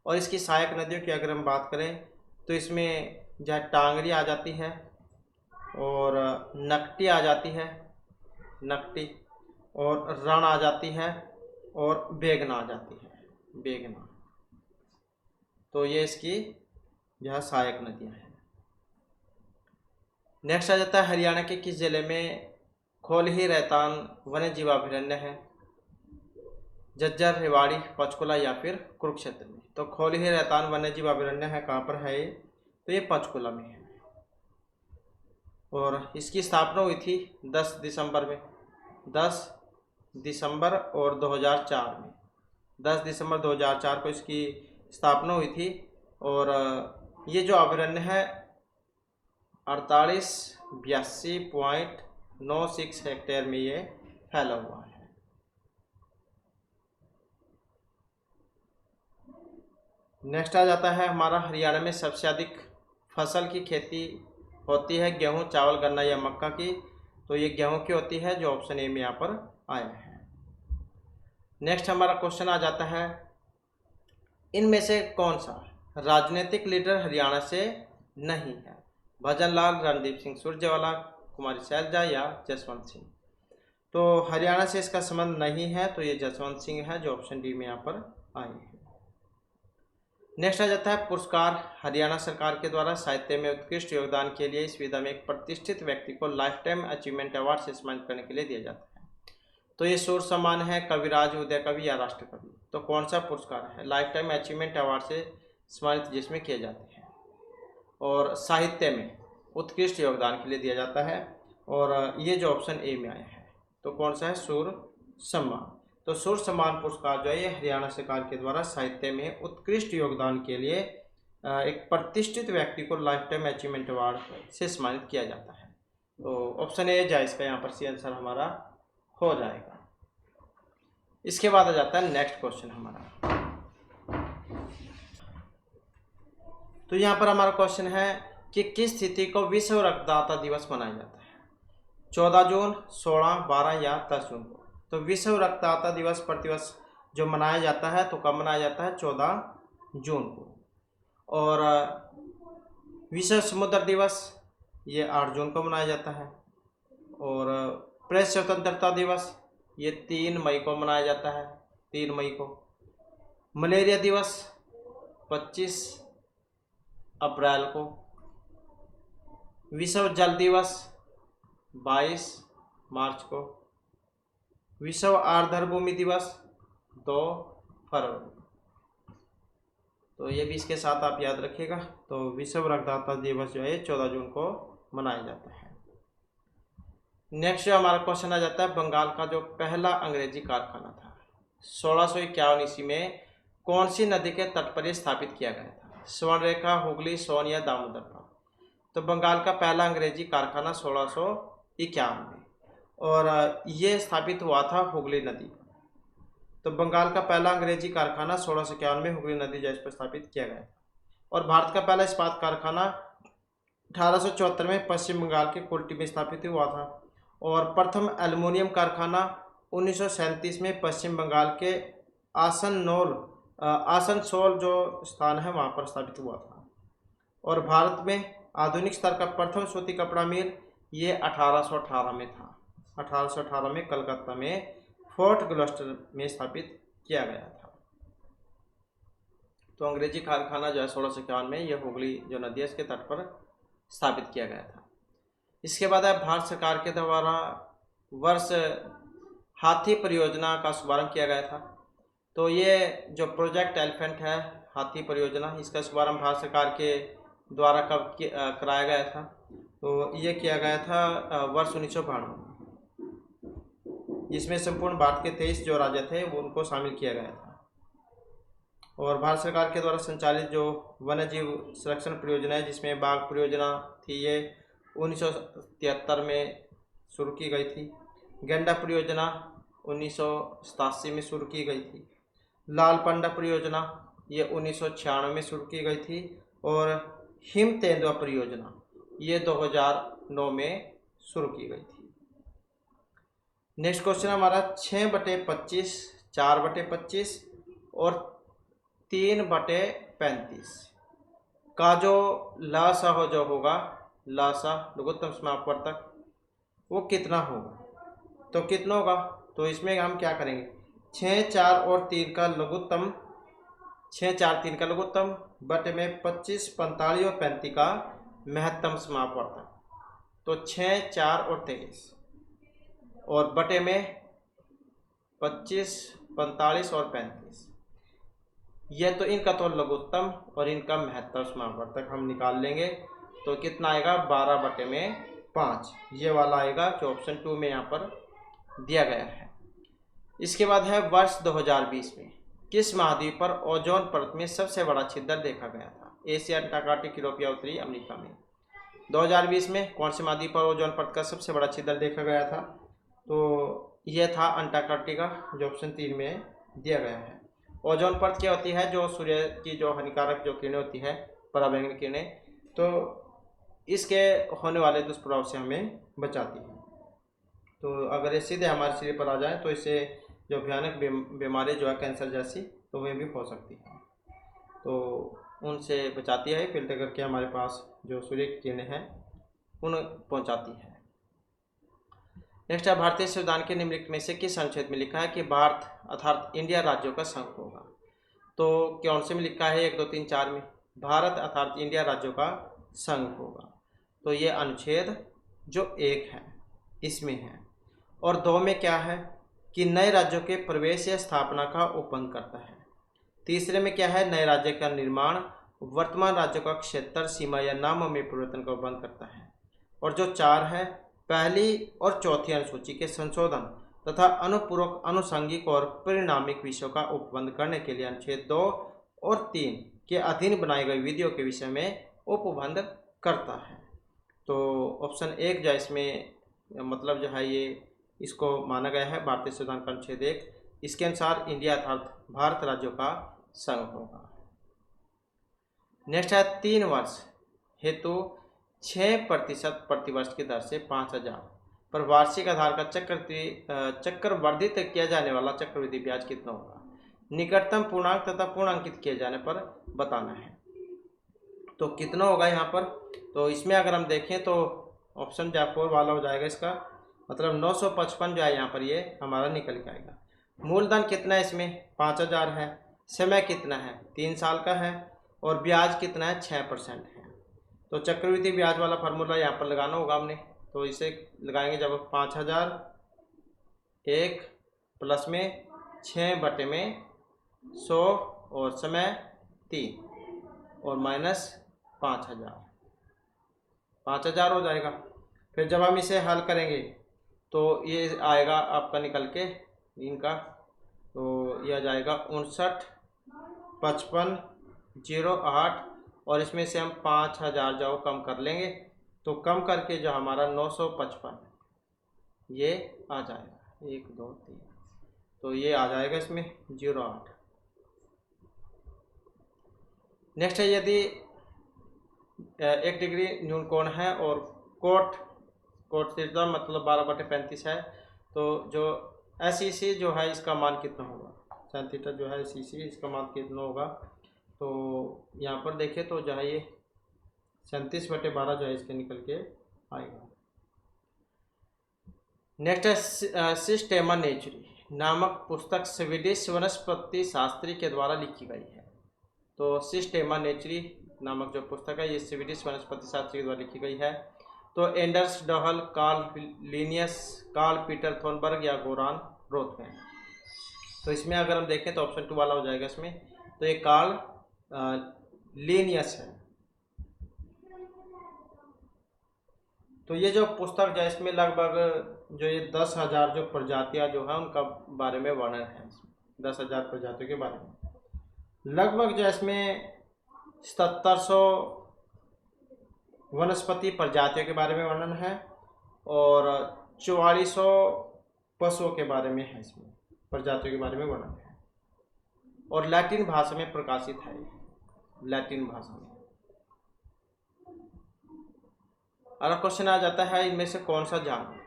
और इसकी सहायक नदियों की अगर हम बात करें तो इसमें जहाँ टांगरी आ जाती है, और नकटी आ जाती है, नकटी, और रण आ जाती है, और बेगना आ जाती है, बेगना। तो ये इसकी यह सहायक नदियाँ हैं। नेक्स्ट आ जाता है हरियाणा के किस जिले में खोलही रैतान वन्य जीव अभयारण्य है? झज्जर, रेवाड़ी, पंचकुला या फिर कुरुक्षेत्र में? तो खोलही रैतान वन्य जीव अभयारण्य है, कहाँ पर है ये? तो ये पंचकुला में है। और इसकी स्थापना हुई थी 10 दिसंबर में, 10 दिसंबर और 2004 में, 10 दिसंबर 2004 को इसकी स्थापना हुई थी। और ये जो अभयारण्य है 4882.96 हेक्टेयर में ये फैला हुआ है। नेक्स्ट आ जाता है हमारा हरियाणा में सबसे अधिक फसल की खेती होती है गेहूं, चावल, गन्ना या मक्का की? तो ये गेहूं की होती है, जो ऑप्शन ए में यहाँ पर आया है। नेक्स्ट हमारा क्वेश्चन आ जाता है इनमें से कौन सा राजनीतिक लीडर हरियाणा से नहीं है? भजन लाल, रणदीप सिंह सुरजेवाला, कुमारी शैलजा या जसवंत सिंह? तो हरियाणा से इसका संबंध नहीं है, तो ये जसवंत सिंह है, जो ऑप्शन डी में यहाँ पर आए हैं। नेक्स्ट आ जाता है पुरस्कार हरियाणा सरकार के द्वारा साहित्य में उत्कृष्ट योगदान के लिए इस विधा में एक प्रतिष्ठित व्यक्ति को लाइफ टाइम अचीवमेंट अवार्ड से सम्मानित करने के लिए दिया जाता है। तो ये सूर्य सम्मान है, कविराज, उदय कवि या राष्ट्र कवि? तो कौन सा पुरस्कार है लाइफ टाइम अचीवमेंट अवार्ड से सम्मानित जिसमें किए जाते हैं, और साहित्य में उत्कृष्ट योगदान के लिए दिया जाता है? और ये जो ऑप्शन ए में आया है तो कौन सा है? सूर्य सम्मान। तो सूर्य सम्मान पुरस्कार जो है ये हरियाणा सरकार के द्वारा साहित्य में उत्कृष्ट योगदान के लिए एक प्रतिष्ठित व्यक्ति को लाइफ टाइम अचीवमेंट अवार्ड से सम्मानित किया जाता है। तो ऑप्शन ए जायज़ का यहाँ पर सी आंसर हमारा हो जाएगा। इसके बाद आ जाता है नेक्स्ट क्वेश्चन हमारा, तो यहाँ पर हमारा क्वेश्चन है कि किस तिथि को विश्व रक्तदाता दिवस मनाया जाता है? 14 जून, 16, 12 या 10 जून को? तो विश्व रक्तदाता दिवस प्रतिवर्ष जो मनाया जाता है तो कब मनाया जाता है? 14 जून को। और विश्व समुद्र दिवस ये 8 जून को मनाया जाता है। और प्रेस स्वतंत्रता दिवस ये 3 मई को मनाया जाता है, 3 मई को। मलेरिया दिवस 25 अप्रैल को। विश्व जल दिवस 22 मार्च को। विश्व आर्द्रभूमि दिवस 2 फरवरी। तो ये भी इसके साथ आप याद रखिएगा। तो विश्व रक्तदाता दिवस जो है 14 जून को मनाया जाता है। नेक्स्ट जो हमारा क्वेश्चन आ जाता है, बंगाल का जो पहला अंग्रेजी कारखाना था 1651 ईस्वी में कौन सी नदी के तट पर स्थापित किया गया था? स्वर्णरेखा, हुगली, सोन या दामोदर पर? तो बंगाल का पहला अंग्रेजी कारखाना 1651 में, और ये स्थापित हुआ था हुगली नदी पर। तो बंगाल का पहला अंग्रेजी कारखाना 1651 में हुगली नदी जैसे पर स्थापित किया गया था। और भारत का पहला इस्पात कारखाना 1874 में पश्चिम बंगाल के कुल्टी में स्थापित हुआ था। और प्रथम एल्युमिनियम कारखाना 1937 में पश्चिम बंगाल के आसनसोल जो स्थान है वहाँ पर स्थापित हुआ था। और भारत में आधुनिक स्तर का प्रथम सूती कपड़ा मिल ये 1818 में था। 1818 में कलकत्ता में फोर्ट ग्लस्टर में स्थापित किया गया था। तो अंग्रेजी कारखाना जो है 1651 में यह हुगली जो नदी है इसके तट पर स्थापित किया गया था। इसके बाद है भारत सरकार के द्वारा वर्ष हाथी परियोजना का शुभारंभ किया गया था। तो ये जो प्रोजेक्ट एलिफेंट है हाथी परियोजना, इसका शुभारंभ भारत सरकार के द्वारा कब कराया गया था? तो ये किया गया था वर्ष 1992 में। इसमें संपूर्ण भारत के 23 जो राज्य थे वो उनको शामिल किया गया था। और भारत सरकार के द्वारा संचालित जो वन्य जीव संरक्षण परियोजना है जिसमें बाघ परियोजना थी ये 1973 में शुरू की गई थी। गेंडा परियोजना 1987 में शुरू की गई थी। लाल पंडा परियोजना ये 1996 में शुरू की गई थी। और हिम तेंदुआ परियोजना ये 2009 में शुरू की गई थी। नेक्स्ट क्वेश्चन हमारा 6/25, 4/25 और 3/35 का जो लासा हो जो होगा, लासा लघुत्तम समापवर्तक वो कितना होगा? तो कितना होगा? तो इसमें हम क्या करेंगे, 6, 4 और 3 का लघुत्तम, 6, 4, 3 का लघुत्तम बटे में 25, 45 और 35 का महत्तम समापवर्तक। तो 6, 4 और 23 और बटे में 25, 45 और 35, यह तो इनका तो लघुत्तम और इनका महत्तम समापवर्तक हम निकाल लेंगे। तो कितना आएगा? 12/5 ये वाला आएगा जो ऑप्शन 2 में यहाँ पर दिया गया है। इसके बाद है वर्ष 2020 में किस महाद्वीप पर ओजोन परत में सबसे बड़ा छिद्र देखा गया था? एशिया, अंटार्कटिक, यूरोप या उत्तरी अमेरिका में? 2020 में कौन से महाद्वीप पर ओजोन परत का सबसे बड़ा छिद्र देखा गया था? तो यह था अंटार्कटिका जो ऑप्शन 3 में दिया गया है। ओजोन परत क्या होती है? जो सूर्य की जो हानिकारक जो किरणें होती है, पराबैंगनी किरणें, तो इसके होने वाले दुष्प्रभाव से हमें बचाती है। तो अगर ये सीधे हमारे शरीर पर आ जाए तो इससे जो भयानक बीमारी जो है कैंसर जैसी, तो वे भी हो सकती है। तो उनसे बचाती है, फिल्टर करके हमारे पास जो सूर्य की किरणें हैं उन पहुंचाती है। नेक्स्ट है भारतीय संविधान के निम्नलिखित में से किस अनुच्छेद में लिखा है कि भारत अर्थात इंडिया राज्यों का संघ होगा? तो कौन से में लिखा है? 1, 2, 3, 4 में भारत अर्थात इंडिया राज्यों का संघ होगा। तो ये अनुच्छेद जो 1 है इसमें है। और 2 में क्या है कि नए राज्यों के प्रवेश या स्थापना का उपबंध करता है। तीसरे में क्या है? नए राज्य का निर्माण, वर्तमान राज्यों का क्षेत्र, सीमा या नामों में परिवर्तन का उपबंध करता है। और जो 4 है, पहली और चौथी अनुसूची के संशोधन तथा अनुपूरक, अनुषंगिक और परिणामिक विषयों का उपबंध करने के लिए अनुच्छेद 2 और 3 के अधीन बनाई गई विधियों के विषय में उपबंध करता है। तो ऑप्शन 1 जो इसमें मतलब जो है ये इसको माना गया है भारतीय संविधान का अनुच्छेद 1, इसके अनुसार इंडिया अर्थात भारत राज्यों का संघ होगा। नेक्स्ट है 3 वर्ष हेतु 6% प्रतिवर्ष की दर से 5,000 पर वार्षिक आधार का चक्रवर्धित किया जाने वाला चक्रवृद्धि ब्याज कितना होगा। निकटतम पूर्णांक तथा पूर्णांकित किए जाने पर बताना है। तो कितना होगा यहाँ पर, तो इसमें अगर हम देखें तो ऑप्शन J4 वाला हो जाएगा इसका, मतलब 955 जो है यहाँ पर ये हमारा निकल के आएगा। मूलधन कितना है इसमें 5,000 है, समय कितना है 3 साल का है, और ब्याज कितना है 6% है। तो चक्रवृद्धि ब्याज वाला फार्मूला यहाँ पर लगाना होगा हमने। तो इसे लगाएंगे जब 5,000 1 प्लस में 6/100 और समय 3 और माइनस 5,000 हो जाएगा। फिर जब हम इसे हल करेंगे तो ये आएगा आपका निकल के इनका, तो ये आ जाएगा 59,55,08 और इसमें से हम 5,000 जो कम कर लेंगे तो कम करके जो हमारा 955 ये आ जाएगा 1 2 3, तो ये आ जाएगा इसमें 08। नेक्स्ट है यदि 1 डिग्री न्यून कोण है और कोट थीटा मतलब 12/35 है, तो जो SEC जो है इसका मान कितना होगा, साइन थीटा जो है SEC इसका मान कितना होगा। तो यहाँ पर देखें तो जो है ये 37/12 जो है इसके निकल के आएगा। नेक्स्ट है सिस्टेमा नेचुरी नामक पुस्तक स्वीडिश वनस्पति शास्त्री के द्वारा लिखी गई है। तो सिस्टेमा नेचुरी नामक जो पुस्तक है ये स्वीडिश वनस्पति शास्त्री के द्वारा लिखी गई है। तो Anders Dahl, Carl Linnaeus, Carl Peter Thunberg या गोरान रोथमैन। तो इसमें अगर हम देखें तो ऑप्शन 2 वाला हो जाएगा इसमें। तो ये कार्ल लिनियस है। तो ये जो पुस्तक जो है इसमें लगभग जो ये 10,000 जो प्रजातियां जो है उनका बारे में वर्णन है। 10,000 प्रजातियों के बारे में लगभग जो इसमें 7,700 वनस्पति प्रजातियों के बारे में वर्णन है और 4,400 पशुओं के बारे में है, इसमें प्रजातियों के बारे में वर्णन है और लैटिन भाषा में प्रकाशित है। लैटिन भाषा में अगला क्वेश्चन आ जाता है इनमें से कौन सा जानवर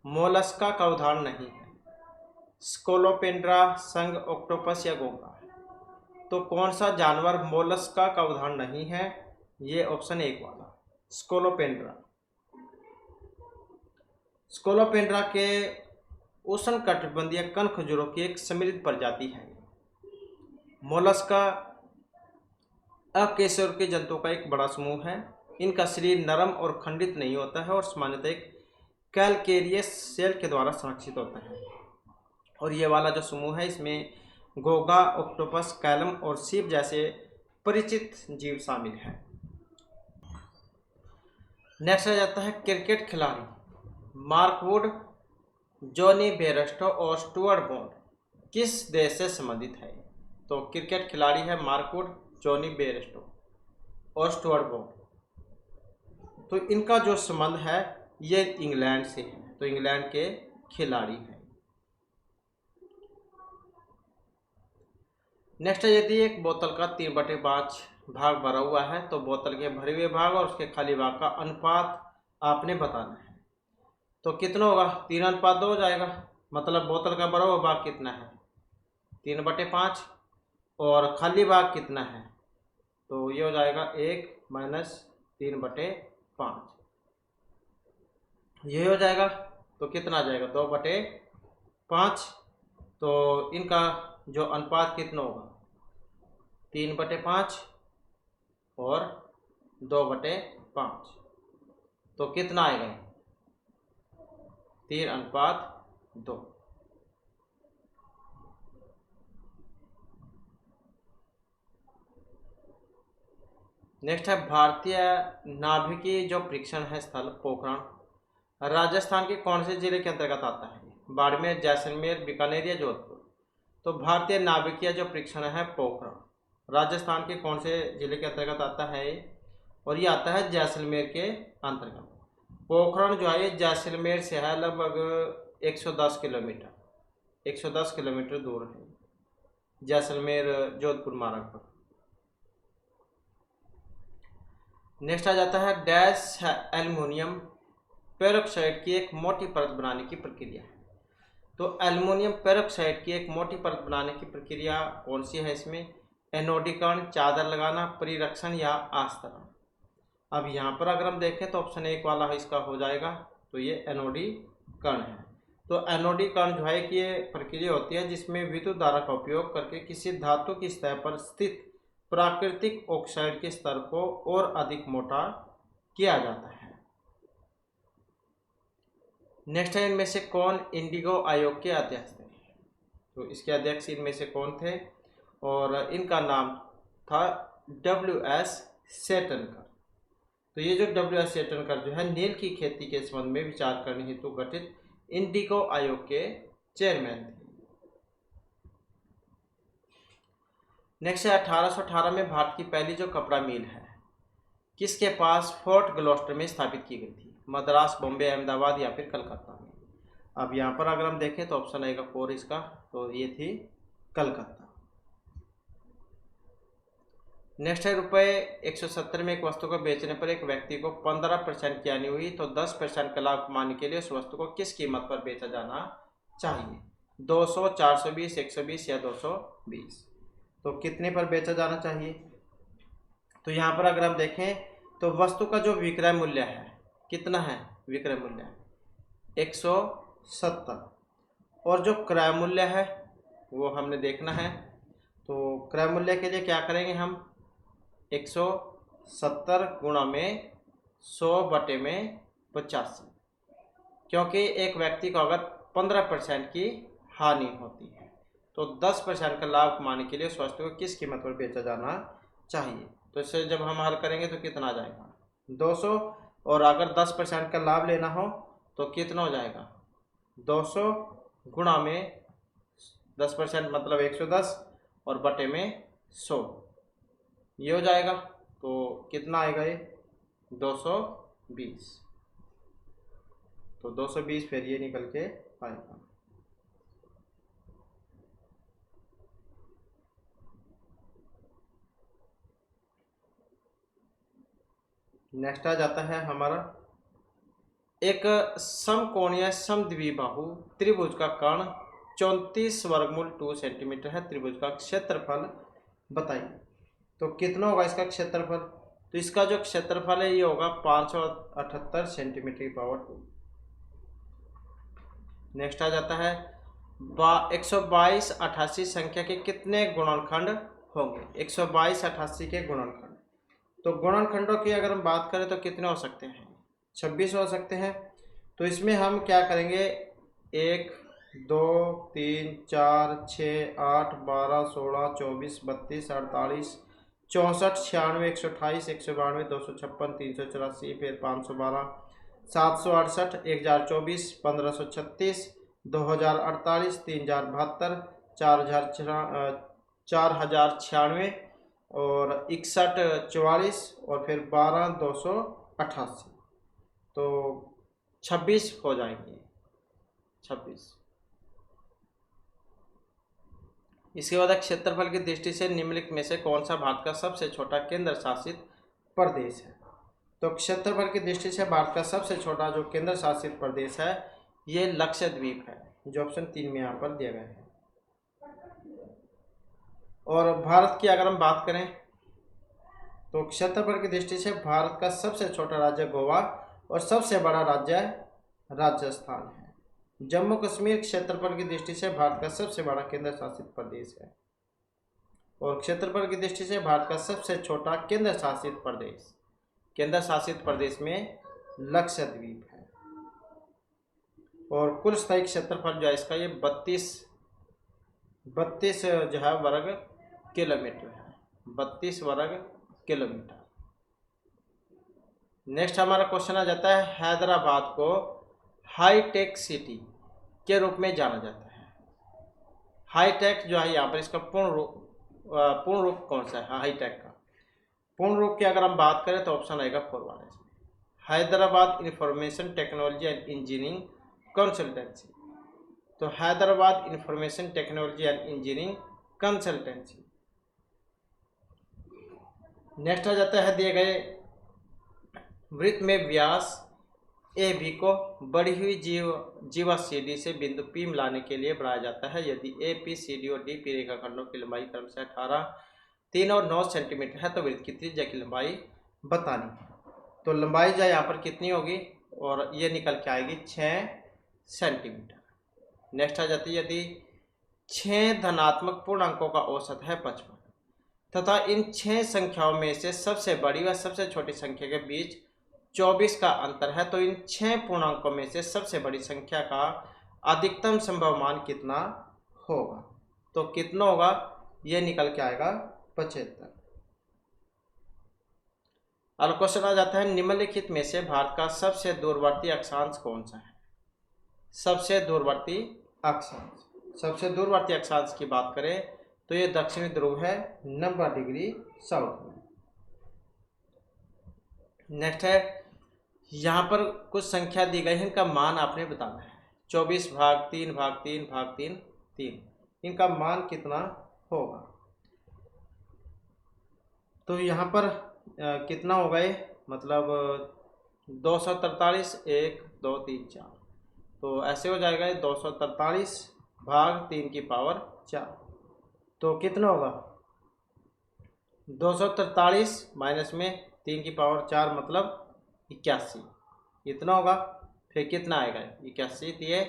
मोलस्का का उदाहरण नहीं है, स्कोलोपेंड्रा, संघ, ऑक्टोपस या घोंघा। तो कौन सा जानवर मोलस्का का उदाहरण नहीं है, ये ऑप्शन 1 वाला स्कोलोपेंड्रा। स्कोलोपेंड्रा के उष्णकटिबंधीय कण खजूरों की एक समृद्ध प्रजाति है। मोलस्का अकशेरुकी जंतुओं का एक बड़ा समूह है। इनका शरीर नरम और खंडित नहीं होता है और सामान्यतः एक कैलकेरियस सेल के द्वारा संरक्षित होता है। और ये वाला जो समूह है इसमें घोंघा, ऑक्टोपस, कैलम और सीप जैसे परिचित जीव शामिल हैं। नेक्स्ट आ जाता है क्रिकेट खिलाड़ी मार्क वुड, जॉनी बेयरस्टो और स्टुअर्ट ब्रॉड किस देश से संबंधित है। तो क्रिकेट खिलाड़ी है मार्क वुड, जॉनी बेयरस्टो और स्टुअर्ट ब्रॉड। तो इनका जो संबंध है ये इंग्लैंड से है, तो इंग्लैंड के खिलाड़ी हैं। नेक्स्ट है यदि एक बोतल का 3/5 भाग भरा हुआ है तो बोतल के भरे हुए भाग और उसके खाली भाग का अनुपात आपने बताना है। तो कितना होगा 3:2 हो जाएगा, मतलब बोतल का भरा हुआ भाग कितना है 3/5 और खाली भाग कितना है, तो ये हो जाएगा 1 - 3/5 ये हो जाएगा। तो कितना आ जाएगा 2/5। तो इनका जो अनुपात कितना होगा 3/5 और 2/5, तो कितना आएगा 3:2। नेक्स्ट है भारतीय नाभिकीय जो परीक्षण है स्थल पोखरण राजस्थान के कौन से जिले के अंतर्गत आता है, बाड़मेर, जैसलमेर, बीकानेर या जोधपुर। तो भारतीय नाभिकीय जो परीक्षण है पोखरण राजस्थान के कौन से जिले के अंतर्गत आता है, और ये आता है जैसलमेर के अंतर्गत। पोखरण जो है ये जैसलमेर से है लगभग 110 किलोमीटर दूर है, जैसलमेर जोधपुर मार्ग पर। नेक्स्ट आ जाता है डैश एल्युमिनियम पेरोक्साइड की एक मोटी परत बनाने की प्रक्रिया। तो एल्युमिनियम पेरोक्साइड की एक मोटी परत बनाने की प्रक्रिया कौन सी है? इसमें एनोडीकरण, चादर लगाना, परिरक्षण या आस्तरण। अब यहाँ पर अगर हम देखें तो ऑप्शन 1 वाला इसका हो जाएगा, तो ये एनोडीकरण है। तो एनोडीकरण जो है कि ये प्रक्रिया होती है जिसमें विद्युत धारा का उपयोग करके किसी धातु की सतह पर स्थित प्राकृतिक ऑक्साइड के स्तर को और अधिक मोटा किया जाता है। नेक्स्ट है इनमें से कौन इंडिगो आयोग के अध्यक्ष थे? तो इसके अध्यक्ष इनमें से कौन थे? और इनका नाम था WS सेटनकर। तो ये जो WS सेटनकर जो है नील की खेती के संबंध में विचार करने हेतु गठित इंडिगो आयोग के चेयरमैन थे। नेक्स्ट है 1818 में भारत की पहली जो कपड़ा मिल है किसके पास फोर्ट ग्लोस्टर में स्थापित की गई थी? मद्रास, बॉम्बे, अहमदाबाद या फिर कलकत्ता में। अब यहाँ पर अगर हम देखें तो ऑप्शन आएगा 4 इसका, तो ये थी कलकत्ता। नेक्स्ट है रुपये 170 में एक वस्तु को बेचने पर एक व्यक्ति को 15% की हानि हुई तो 10% का लाभ कमाने के लिए उस वस्तु को किस कीमत पर बेचा जाना चाहिए? 200, 420, 120 या 220। तो कितने पर बेचा जाना चाहिए? तो यहाँ पर अगर हम देखें तो वस्तु का जो विक्रय मूल्य है कितना है? विक्रय मूल्य 170 और जो क्रय मूल्य है वो हमने देखना है। तो क्रय मूल्य के लिए क्या करेंगे हम? 170 गुणा में 100/85, क्योंकि एक व्यक्ति को अगर 15% की हानि होती है तो 10% का लाभ कमाने के लिए उस वस्तु को किस कीमत पर बेचा जाना चाहिए? तो इससे जब हम हल करेंगे तो कितना आ जाएगा? 200, और अगर 10% का लाभ लेना हो तो कितना हो जाएगा? 200 गुणा में 10% मतलब 110 और बटे में 100, ये हो जाएगा। तो कितना आएगा ये? 220। तो 220 फिर ये निकल के आएगा। नेक्स्ट आ जाता है हमारा एक समकोणीय समद्विबाहु त्रिभुज का कर्ण 34 वर्गमूल 2 सेंटीमीटर है। त्रिभुज का क्षेत्रफल बताइए। तो कितना होगा इसका क्षेत्रफल? तो इसका जो क्षेत्रफल है ये होगा 578 सेंटीमीटर की पावर 2। नेक्स्ट आ जाता है 122 88 संख्या के कितने गुणनखंड होंगे? 122 88 के गुणनखंड। तो गुणनखंडों की अगर हम बात करें तो कितने हो सकते हैं? 26 हो सकते हैं। तो इसमें हम क्या करेंगे? 1 2 3 4 6 8 12 16 24 32 48 64 96 128 192 256 384 फिर 512 768 1024 1536 2048 3072 4096 और 61 44 और फिर 12 288। तो 26 हो जाएंगे, 26। इसके बाद क्षेत्रफल की दृष्टि से निम्नलिखित में से कौन सा भारत का सबसे छोटा केंद्र शासित प्रदेश है? तो क्षेत्रफल की दृष्टि से भारत का सबसे छोटा जो केंद्र शासित प्रदेश है ये लक्षद्वीप है, जो ऑप्शन 3 में यहाँ पर दिया गया है। और भारत की अगर हम बात करें तो क्षेत्रफल की दृष्टि से भारत का सबसे छोटा राज्य गोवा और सबसे बड़ा राज्य राजस्थान है। जम्मू कश्मीर क्षेत्रफल की दृष्टि से भारत का सबसे बड़ा केंद्र शासित प्रदेश है और क्षेत्रफल की दृष्टि से भारत का सबसे छोटा केंद्र शासित प्रदेश में लक्षद्वीप है। और कुल स्थायी क्षेत्रफल जो है इसका ये 32 जो है वर्ग किलोमीटर है, 32 वर्ग किलोमीटर। नेक्स्ट हमारा क्वेश्चन आ जाता है हैदराबाद को हाईटेक सिटी के रूप में जाना जाता है। हाईटेक जो है यहाँ पर इसका पूर्ण रूप कौन सा है? हाईटेक का पूर्ण रूप की अगर हम बात करें तो ऑप्शन आएगा 4 वाला इसमें, Hyderabad information technology and engineering consultancy. तो Hyderabad information technology and engineering consultancy. Next आ जाता है दिए गए वृत्त में व्यास ए बी को बढ़ी हुई जीवा सी डी से बिंदु पी मिलाने के लिए बढ़ाया जाता है। यदि ए पी सी डी और डी पी रेखाखंडों की लंबाई क्रमशः 18, 3 और 9 सेंटीमीटर है तो वृत्त की त्रिज्या की लंबाई बतानी है। तो लंबाई जो यहाँ पर कितनी होगी और ये निकल के आएगी 6 सेंटीमीटर। नेक्स्ट आ जाती है, यदि 6 धनात्मक पूर्णांकों का औसत है 55 तथा इन 6 संख्याओं में से सबसे बड़ी व सबसे छोटी संख्या के बीच 24 का अंतर है तो इन 6 पूर्णांकों में से सबसे बड़ी संख्या का अधिकतम संभव मान कितना होगा। तो कितना होगा, ये निकल के आएगा 75। अगला क्वेश्चन आ जाता है, निम्नलिखित में से भारत का सबसे दूरवर्ती अक्षांश कौन सा है। सबसे दूरवर्ती अक्षांश की बात करें तो ये दक्षिणी ध्रुव है 90 डिग्री साउथ में। नेक्स्ट है, यहाँ पर कुछ संख्या दी गई है, इनका मान आपने बताना है। 24 भाग 3 भाग 3 भाग 3 3, इनका मान कितना होगा। तो यहाँ पर कितना होगा ये, मतलब 243 1 2 3 4, तो ऐसे हो जाएगा 243 भाग 3 की पावर 4। तो कितना होगा 243 माइनस में 3 की पावर 4 मतलब 81, इतना होगा। फिर कितना आएगा 81 दिए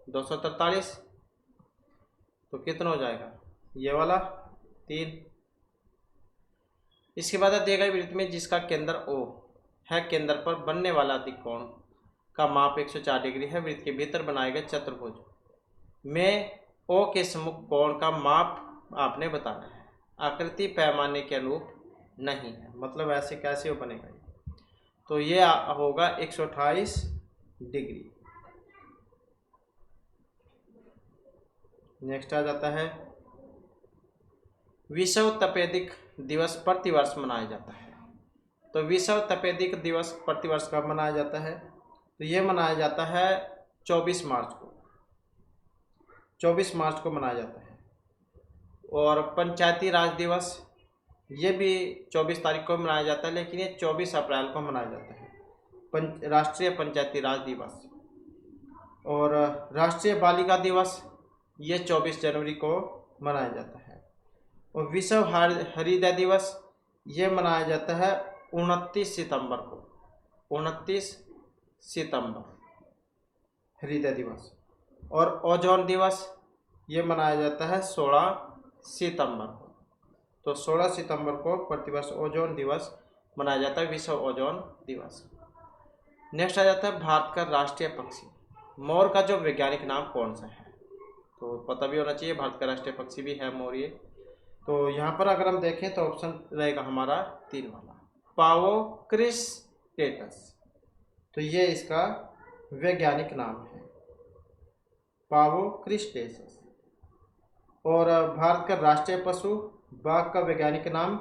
243, तो कितना हो जाएगा ये वाला 3। इसके बाद दिए गए वृत्त में जिसका केंद्र O है, केंद्र पर बनने वाला अधिकोण का माप 104 डिग्री है। वृत्त के भीतर बनाए गए चतुर्भुज में O के सम्मुख कोण का माप आपने बताना है। आकृति पैमाने के अनुरूप नहीं है, मतलब ऐसे कैसे वो बनेगा। तो ये होगा 128 डिग्री। नेक्स्ट आ जाता है, विश्व तपेदिक दिवस प्रतिवर्ष मनाया जाता है। तो विश्व तपेदिक दिवस प्रतिवर्ष कब मनाया जाता है, तो ये मनाया जाता है 24 मार्च को। 24 मार्च को मनाया जाता है। और पंचायती राज दिवस ये भी 24 तारीख को मनाया जाता है, लेकिन ये 24 अप्रैल को मनाया जाता है, राष्ट्रीय पंचायती राज दिवस। और राष्ट्रीय बालिका दिवस ये 24 जनवरी को मनाया जाता है। और विश्व हृदय दिवस ये मनाया जाता है 29 सितंबर को। 29 सितंबर हृदय दिवस। और ओजोन दिवस ये मनाया जाता है 16 सितंबर को। तो 16 सितंबर को प्रतिवर्ष ओजोन दिवस मनाया जाता है, विश्व ओजोन दिवस। नेक्स्ट आ जाता है, भारत का राष्ट्रीय पक्षी मोर का जो वैज्ञानिक नाम कौन सा है। तो पता भी होना चाहिए, भारत का राष्ट्रीय पक्षी भी है मोर ये। तो यहाँ पर अगर हम देखें तो ऑप्शन रहेगा हमारा 3 वाला, पावोक्रिस्टेटस। तो ये इसका वैज्ञानिक नाम है, पावोक्रिस्टेटस। और भारत का राष्ट्रीय पशु बाघ का वैज्ञानिक नाम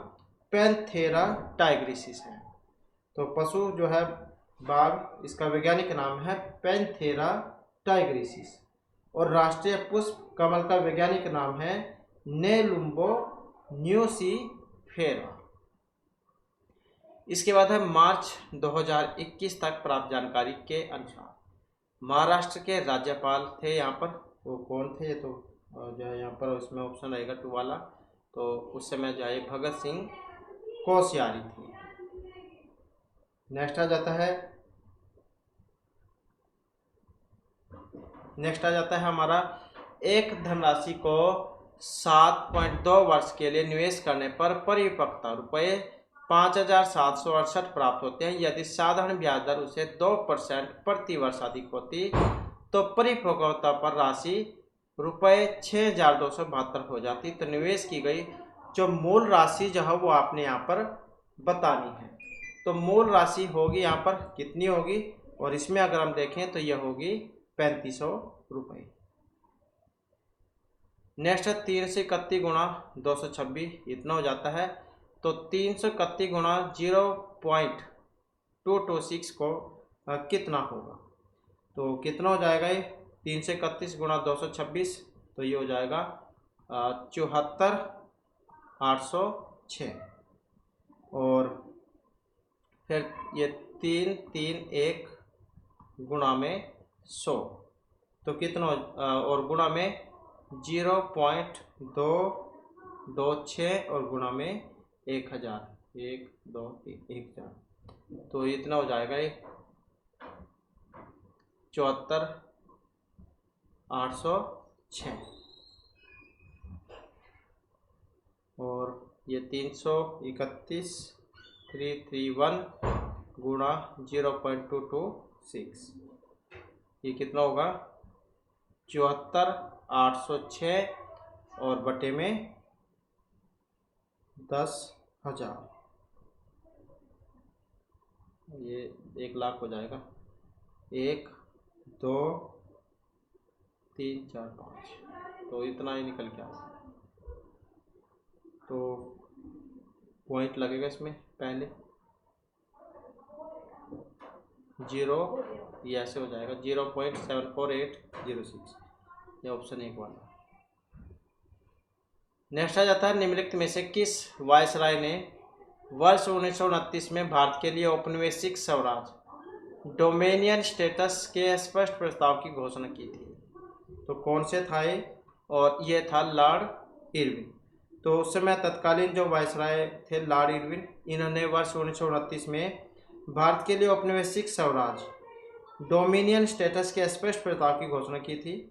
पैंथेरा टाइग्रिसिस है। तो पशु जो है बाघ, इसका वैज्ञानिक नाम है पैंथेरा टाइग्रिसिस। और राष्ट्रीय पुष्प कमल का वैज्ञानिक नाम है नेलुम्बो न्यूसीफेरा। इसके बाद है मार्च 2021 तक प्राप्त जानकारी के अनुसार महाराष्ट्र के राज्यपाल थे यहाँ पर, वो कौन थे, तो जो है यहाँ पर उसमें ऑप्शन रहेगा 2 वाला। तो उस समय जो है भगत सिंह कोश्यारी थी। नेक्स्ट आ जाता है हमारा, एक धनराशि को 7.2 वर्ष के लिए निवेश करने पर परिपक्वता रुपये 5,768 प्राप्त होते हैं। यदि साधारण ब्याज दर उसे 2% प्रति वर्ष अधिक होती तो परिपक्वता पर राशि रुपये 6,272 हो जाती। तो निवेश की गई जो मूल राशि जो है वो आपने यहाँ पर बतानी है। तो मूल राशि होगी यहाँ पर कितनी होगी, और इसमें अगर हम देखें तो यह होगी 3500 रुपये। नेक्स्ट है 331 गुणा 226, इतना हो जाता है। तो 331 गुणा 0.226 को कितना होगा, तो कितना हो जाएगा ये 331 गुणा 226, तो ये हो जाएगा 74,806। और फिर ये 3 3 1 गुणा में 100, तो कितना और गुणा में 0.226 और गुणा में 1000, 1 2 3 1000, तो इतना हो जाएगा ये 74,806। और ये 331 गुणा 0.226, ये कितना होगा 74,806 और बटे में 10,000, ये 1 लाख हो जाएगा। 1 2 3 4 5, तो इतना ही निकल के आया। तो पॉइंट लगेगा इसमें पहले 0, ये ऐसे हो जाएगा 0.74806, ये ऑप्शन 1 वाला। नेक्स्ट आ जाता है निम्नलिखित में से किस वायसराय ने वर्ष 1929 में भारत के लिए औपनिवेशिक स्वराज डोमेनियन स्टेटस के स्पष्ट प्रस्ताव की घोषणा की थी? तो कौन से था ये? और ये था लॉर्ड इरविन। तो उस समय तत्कालीन जो वायसराय थे लॉर्ड इरविन, इन्होंने वर्ष 1929 में भारत के लिए औपनिवेशिक स्वराज डोमिनियन स्टेटस के स्पष्ट प्रस्ताव की घोषणा की थी।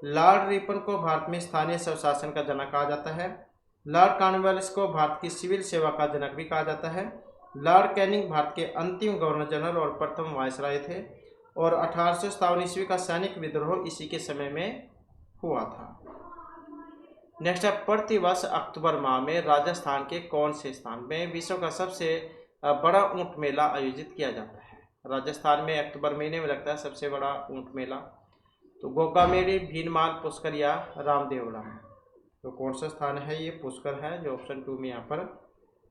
लॉर्ड रिपन को भारत में स्थानीय स्वशासन का जनक कहा जाता है। लॉर्ड कॉर्नवालिस को भारत की सिविल सेवा का जनक भी कहा जाता है। लॉर्ड कैनिंग भारत के अंतिम गवर्नर जनरल और प्रथम वायसराय थे और 1857 ईस्वी का सैनिक विद्रोह इसी के समय में हुआ था। नेक्स्ट है प्रतिवर्ष अक्टूबर माह में राजस्थान के कौन से स्थान में विश्व का सबसे बड़ा ऊंट मेला आयोजित किया जाता है? राजस्थान में अक्टूबर महीने में लगता है सबसे बड़ा ऊंट मेला। तो गोकामेड़ी, भीनमाल, पुष्कर या रामदेवरा में। तो कौन सा स्थान है? ये पुष्कर है, जो ऑप्शन 2 में यहाँ पर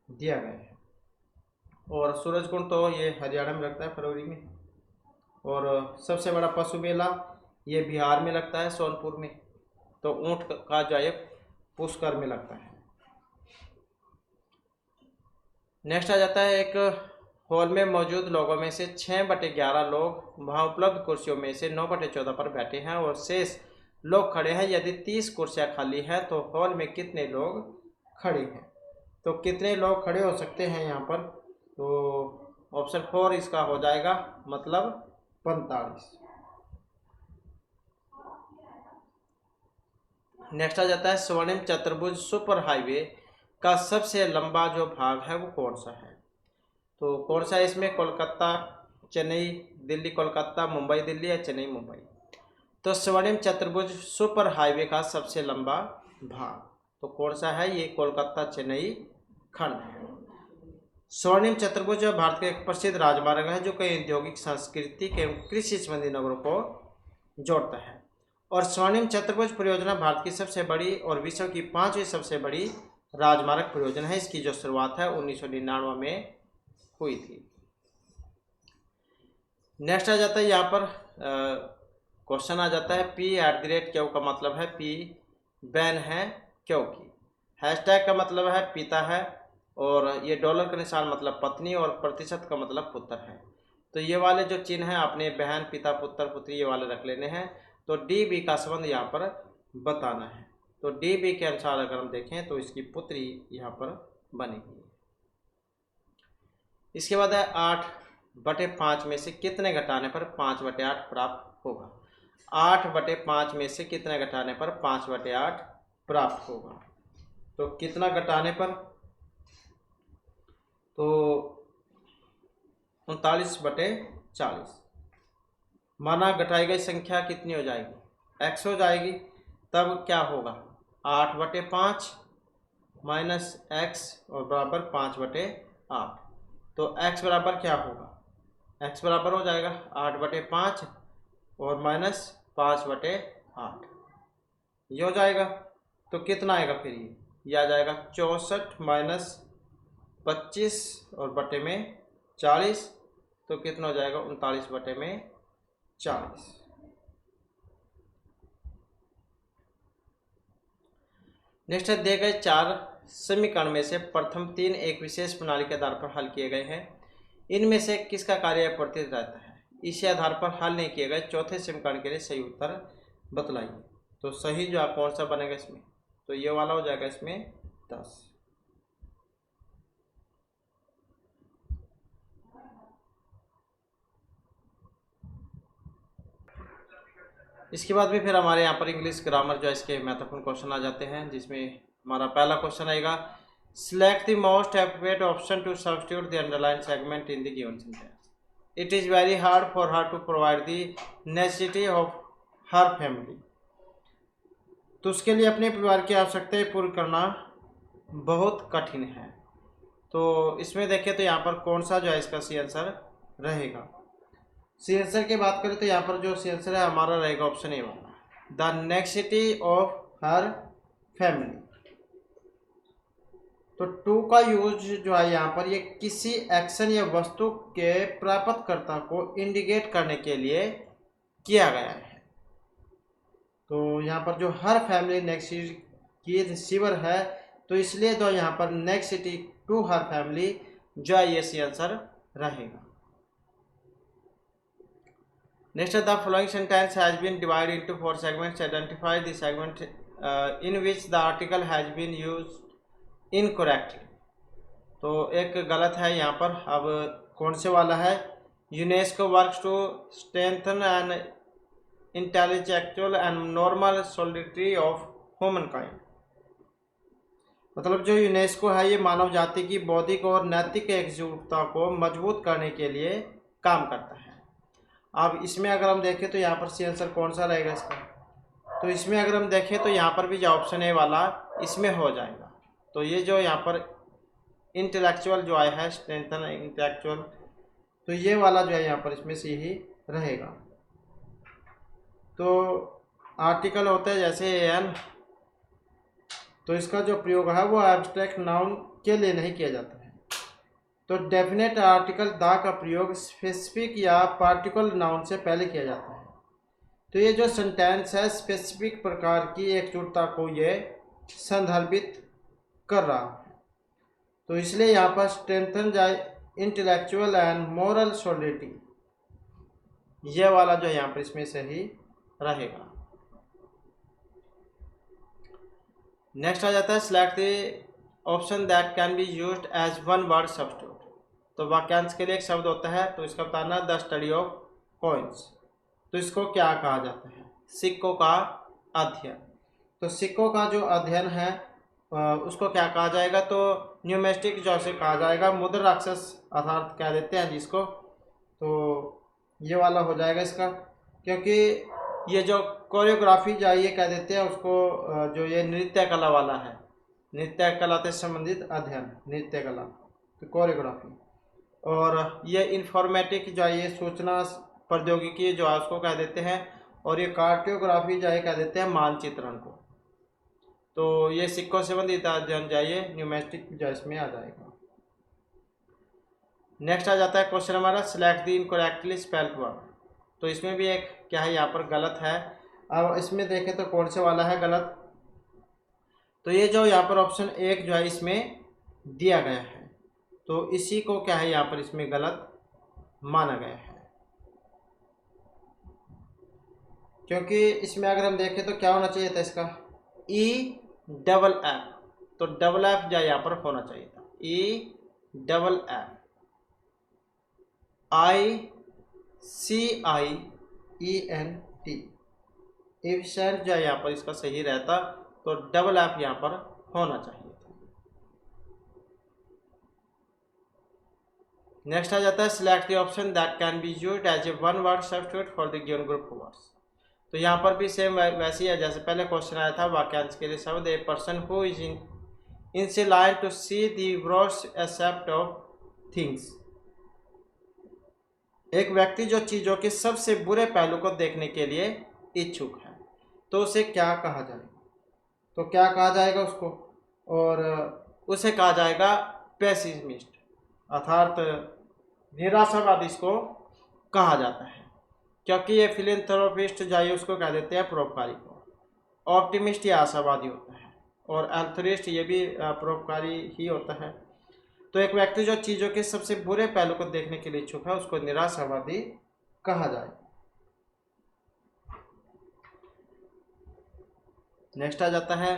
दिया गया है। और सूरजकुंड तो ये हरियाणा में लगता है फरवरी में। और सबसे बड़ा पशु मेला ये बिहार में लगता है सोनपुर में। तो ऊंट का जो है पुष्कर में लगता है। नेक्स्ट आ जाता है एक हॉल में मौजूद लोगों में से 6/11 लोग वहां उपलब्ध कुर्सियों में से 9/14 पर बैठे हैं और शेष लोग खड़े हैं। यदि 30 कुर्सियां खाली हैं तो हॉल में कितने लोग खड़े हैं? तो कितने लोग खड़े हो सकते हैं यहाँ पर? तो ऑप्शन 4 इसका हो जाएगा, मतलब 45। नेक्स्ट आ जाता है स्वर्णिम चतुर्भुज सुपर हाईवे का सबसे लंबा जो भाग है वो कौन सा है? तो कौन सा है इसमें? कोलकाता चेन्नई दिल्ली कोलकाता, मुंबई दिल्ली या चेन्नई मुंबई? तो स्वर्णिम चतुर्भुज सुपर हाईवे का सबसे लंबा भाग तो कौन सा है? ये कोलकाता चेन्नई खंड है। स्वर्णिम चतुर्भुज भारत का एक प्रसिद्ध राजमार्ग है जो कई औद्योगिक, सांस्कृतिक एवं कृषि संबंधी नगरों को जोड़ता है। और स्वर्णिम चतुर्भुज परियोजना भारत की सबसे बड़ी और विश्व की 5वीं सबसे बड़ी राजमार्ग परियोजना है। इसकी जो शुरुआत है 1999 में हुई थी। नेक्स्ट आ जाता है यहाँ पर क्वेश्चन आ जाता है P@Q का मतलब है पी बैन है क्योंकि। हैशटैग का मतलब है पिता है और ये डॉलर का निशान मतलब पत्नी और प्रतिशत का मतलब पुत्र है। तो ये वाले जो चिन्ह हैं अपने बहन, पिता, पुत्र, पुत्री ये वाले रख लेने हैं। तो DB का संबंध यहाँ पर बताना है। तो DB के अनुसार अगर हम देखें तो इसकी पुत्री यहाँ पर बनेगी। इसके बाद है 8/5 में से कितने घटाने पर 5/8 प्राप्त होगा? 8/5 में से कितने घटाने पर 5/8 प्राप्त होगा? तो कितना घटाने पर? तो 39/40। माना घटाई गई संख्या कितनी हो जाएगी? x हो जाएगी। तब क्या होगा? 8/5 माइनस x और बराबर 5/8। तो x बराबर क्या होगा? x बराबर हो जाएगा 8/5 और माइनस 5/8, ये हो जाएगा। तो कितना आएगा फिर? ये आ जाएगा 64 माइनस 25 और बटे में 40। तो कितना हो जाएगा? 39/40। नेक्स्ट है दिए गए 4 समीकरण में से प्रथम 3 एक विशेष प्रणाली के आधार पर हल किए गए हैं। इनमें से किसका कार्य अपरिवर्तित रहता है? इसी आधार पर हल नहीं किए गए चौथे समीकरण के लिए सही उत्तर बतलाइए। तो सही जो कौन सा बनेगा इसमें? तो ये वाला हो जाएगा इसमें 10। इसके बाद भी फिर हमारे यहाँ पर इंग्लिश ग्रामर जो है इसके महत्वपूर्ण क्वेश्चन आ जाते हैं, जिसमें हमारा पहला क्वेश्चन आएगा, select the most appropriate option to substitute the underline segment in the given sentence. It is very hard for her to provide the necessity of her family. तो उसके लिए अपने परिवार की आवश्यकताएं पूरी करना बहुत कठिन है। तो इसमें देखें तो यहाँ पर कौन सा जो है इसका सी आंसर रहेगा? सी आंसर की बात करें तो यहाँ पर जो सी आंसर है हमारा रहेगा ऑप्शन ए वाला, the necessity of her family. तो टू का यूज जो है यहाँ पर ये किसी एक्शन या वस्तु के प्राप्तकर्ता को इंडिकेट करने के लिए किया गया है। तो यहाँ पर जो हर फैमिली नेसेसिटी की रिसीवर है, तो इसलिए तो यहाँ पर नेसेसिटी टू हर फैमिली जो है ये सी आंसर रहेगा। Next, the following sentence has been divided into 4 segments. Identify the segment in which the article has been used incorrectly. तो एक गलत है यहाँ पर। अब कौन से वाला है? UNESCO works to strengthen and intellectual and normal solidity of human kind. मतलब जो यूनेस्को है ये मानव जाति की बौद्धिक और नैतिक एकजुटता को मजबूत करने के लिए काम करता है। अब इसमें अगर हम देखें तो यहाँ पर सी आंसर कौन सा रहेगा इसका? तो इसमें अगर हम देखें तो यहाँ पर भी जो ऑप्शन ए वाला इसमें हो जाएगा। तो ये जो यहाँ पर इंटेलेक्चुअल जो आया है, स्ट्रेंथन इंटेलेक्चुअल, तो ये वाला जो है यहाँ पर इसमें से ही रहेगा। तो आर्टिकल होता है जैसे एन, तो इसका जो प्रयोग है वो एब्स्ट्रैक्ट नाउन के लिए नहीं किया जाता है। तो डेफिनेट आर्टिकल द का प्रयोग स्पेसिफिक या पार्टिकुलर नाउन से पहले किया जाता है। तो ये जो सेंटेंस है स्पेसिफिक प्रकार की एकजुटता को ये संदर्भित कर रहा है। तो इसलिए यहाँ पर स्ट्रेंथन जाए इंटेलेक्चुअल एंड मोरल सॉलिडिटी, ये वाला जो यहाँ पर इसमें सही रहेगा। नेक्स्ट आ जाता है select the option that can be used as one word substitute. तो वाक्यांश के लिए एक शब्द होता है, तो इसका बताना द स्टडी ऑफ कॉइन्स। तो इसको क्या कहा जाता है? सिक्कों का अध्ययन। तो सिक्कों का जो अध्ययन है उसको क्या कहा जाएगा? तो न्यूमेस्टिक जो से कहा जाएगा, मुद्रा राक्षस अर्थात कह देते हैं जिसको। तो ये वाला हो जाएगा इसका, क्योंकि ये जो कोरियोग्राफी जो ये कह देते हैं उसको, जो ये नृत्य कला वाला है, नृत्य कला से संबंधित अध्ययन, नृत्य कला तो कोरियोग्राफी। और ये इंफॉर्मेटिक जो है ये सूचना प्रौद्योगिकी जो है उसको कह देते हैं, और ये कार्टोग्राफी जो है कह देते हैं मानचित्रण को। तो ये सिक्कों से संबंधित अध्ययन जाइए न्यूमेस्टिक जो इसमें आ जाएगा। नेक्स्ट आ जाता है क्वेश्चन हमारा select the incorrectly spelled word. तो इसमें भी एक क्या है यहाँ पर गलत है। अब इसमें देखें तो कौन से वाला है गलत? तो ये जो यहाँ पर ऑप्शन एक जो है इसमें दिया गया है, तो इसी को क्या है यहाँ पर इसमें गलत माना गया है। क्योंकि इसमें अगर हम देखें तो क्या होना चाहिए था इसका? E double F. तो डबल एफ जो यहाँ पर होना चाहिए था, E double F ICIENT। Efficient जो यहाँ पर इसका सही रहता, तो डबल एफ यहाँ पर होना चाहिए था। नेक्स्ट आ जाता है select the option that can be used as a one word substitute for the given group of words. तो यहाँ पर भी सेम वैसी है जैसे पहले क्वेश्चन आया था। वाक्यांश के लिए शब्द a person who is inclined to see the worst aspect of things. एक व्यक्ति जो चीज़ों के सबसे बुरे पहलू को देखने के लिए इच्छुक है, तो उसे क्या कहा जाएगा? तो क्या कहा जाएगा उसको? और उसे कहा जाएगा पेसिमिस्ट, अर्थात निराशावादी इसको कहा जाता है, क्योंकि ये फिलैंथ्रोपिस्ट जाइए उसको कह देते हैं परोपकारी को। ऑप्टिमिस्ट ये आशावादी होता है, और एल्थरिस्ट ये भी परोपकारी ही होता है। तो एक व्यक्ति जो चीजों के सबसे बुरे पहलू को देखने के लिए इच्छुक है उसको निराशावादी कहा जाए। नेक्स्ट आ जाता है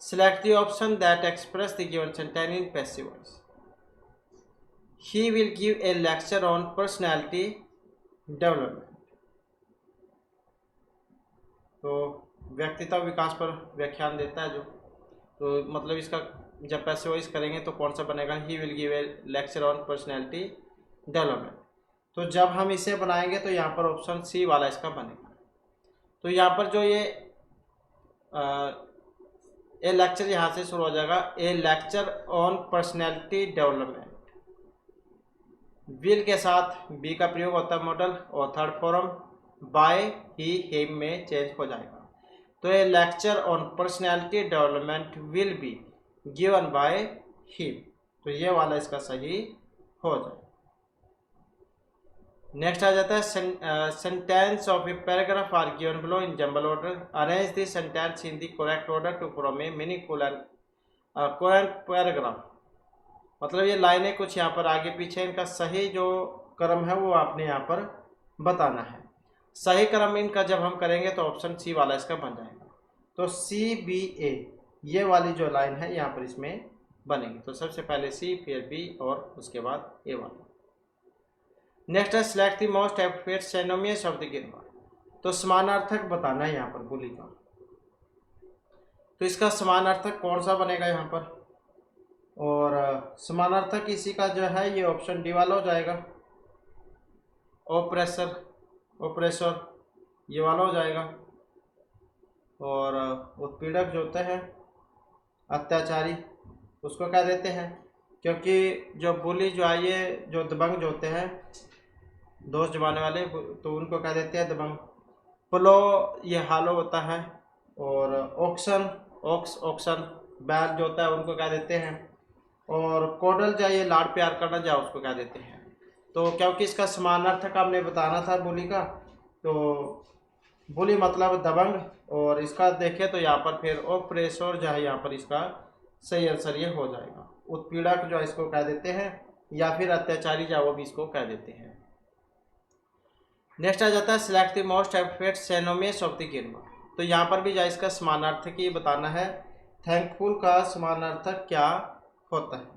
select the option that express the given sentence in passive voice. He will give a lecture on personality development. तो व्यक्तित्व विकास पर व्याख्यान देता है जो, तो मतलब इसका जब पैसिव वॉइस करेंगे तो कौन सा बनेगा, he will give a lecture on personality development. तो जब हम इसे बनाएंगे तो यहाँ पर ऑप्शन सी वाला इसका बनेगा। तो यहाँ पर जो ये ए लेक्चर यहाँ से शुरू हो जाएगा, a lecture on personality development. Will के साथ बी का प्रयोग होता है मॉडल, और third form by he him में चेंज हो जाएगा। तो a lecture on personality development will be given by him, तो ये वाला इसका सही हो जाए। नेक्स्ट आ जाता है sentence of a paragraph are given below in jumbled order. Arrange the sentence in the correct order to form a meaningful and coherent paragraph. मतलब ये लाइनें कुछ यहाँ पर आगे पीछे, इनका सही जो क्रम है वो आपने यहाँ पर बताना है। सही क्रम इनका जब हम करेंगे तो ऑप्शन सी वाला इसका बन जाएगा। तो सी बी ए ये वाली जो लाइन है यहाँ पर इसमें बनेगी। तो सबसे पहले सी, फिर बी और उसके बाद ए वाला। नेक्स्ट है select the most appropriate synonyms of the given word. तो समानार्थक बताना है यहाँ पर बोली का। तो इसका समानार्थक कौन सा बनेगा यहाँ पर, और समानार्थक इसी का जो है ये ऑप्शन डी वाला हो जाएगा। ओप्रेसर, ओप्रेसर ये वाला हो जाएगा। और उत्पीड़क जो होते हैं अत्याचारी उसको क्या देते हैं, क्योंकि जो बुली जो है ये जो दबंग जो होते हैं दोस्त जमाने वाले, तो उनको क्या देते हैं दबंग। प्लो ये हालो होता है, और ऑक्शन ऑक्शन बैल जो होता है उनको क्या देते हैं, और कोडल जो ये लाड़ प्यार करना जाए उसको क्या देते हैं। तो क्योंकि इसका समानार्थक आपने बताना था बुली का, तो बुली मतलब दबंग, और इसका देखें तो यहाँ पर फिर ओप्रेसर जो है यहाँ पर इसका सही आंसर ये हो जाएगा। उत्पीड़क जो इसको कह देते हैं, या फिर अत्याचारी जो वो भी इसको कह देते हैं। नेक्स्ट आ जाता है select the most appropriate synonyms of the given word. तो यहाँ पर भी जो इसका समानार्थक ही बताना है। थैंकफुल का समानार्थक क्या होता है।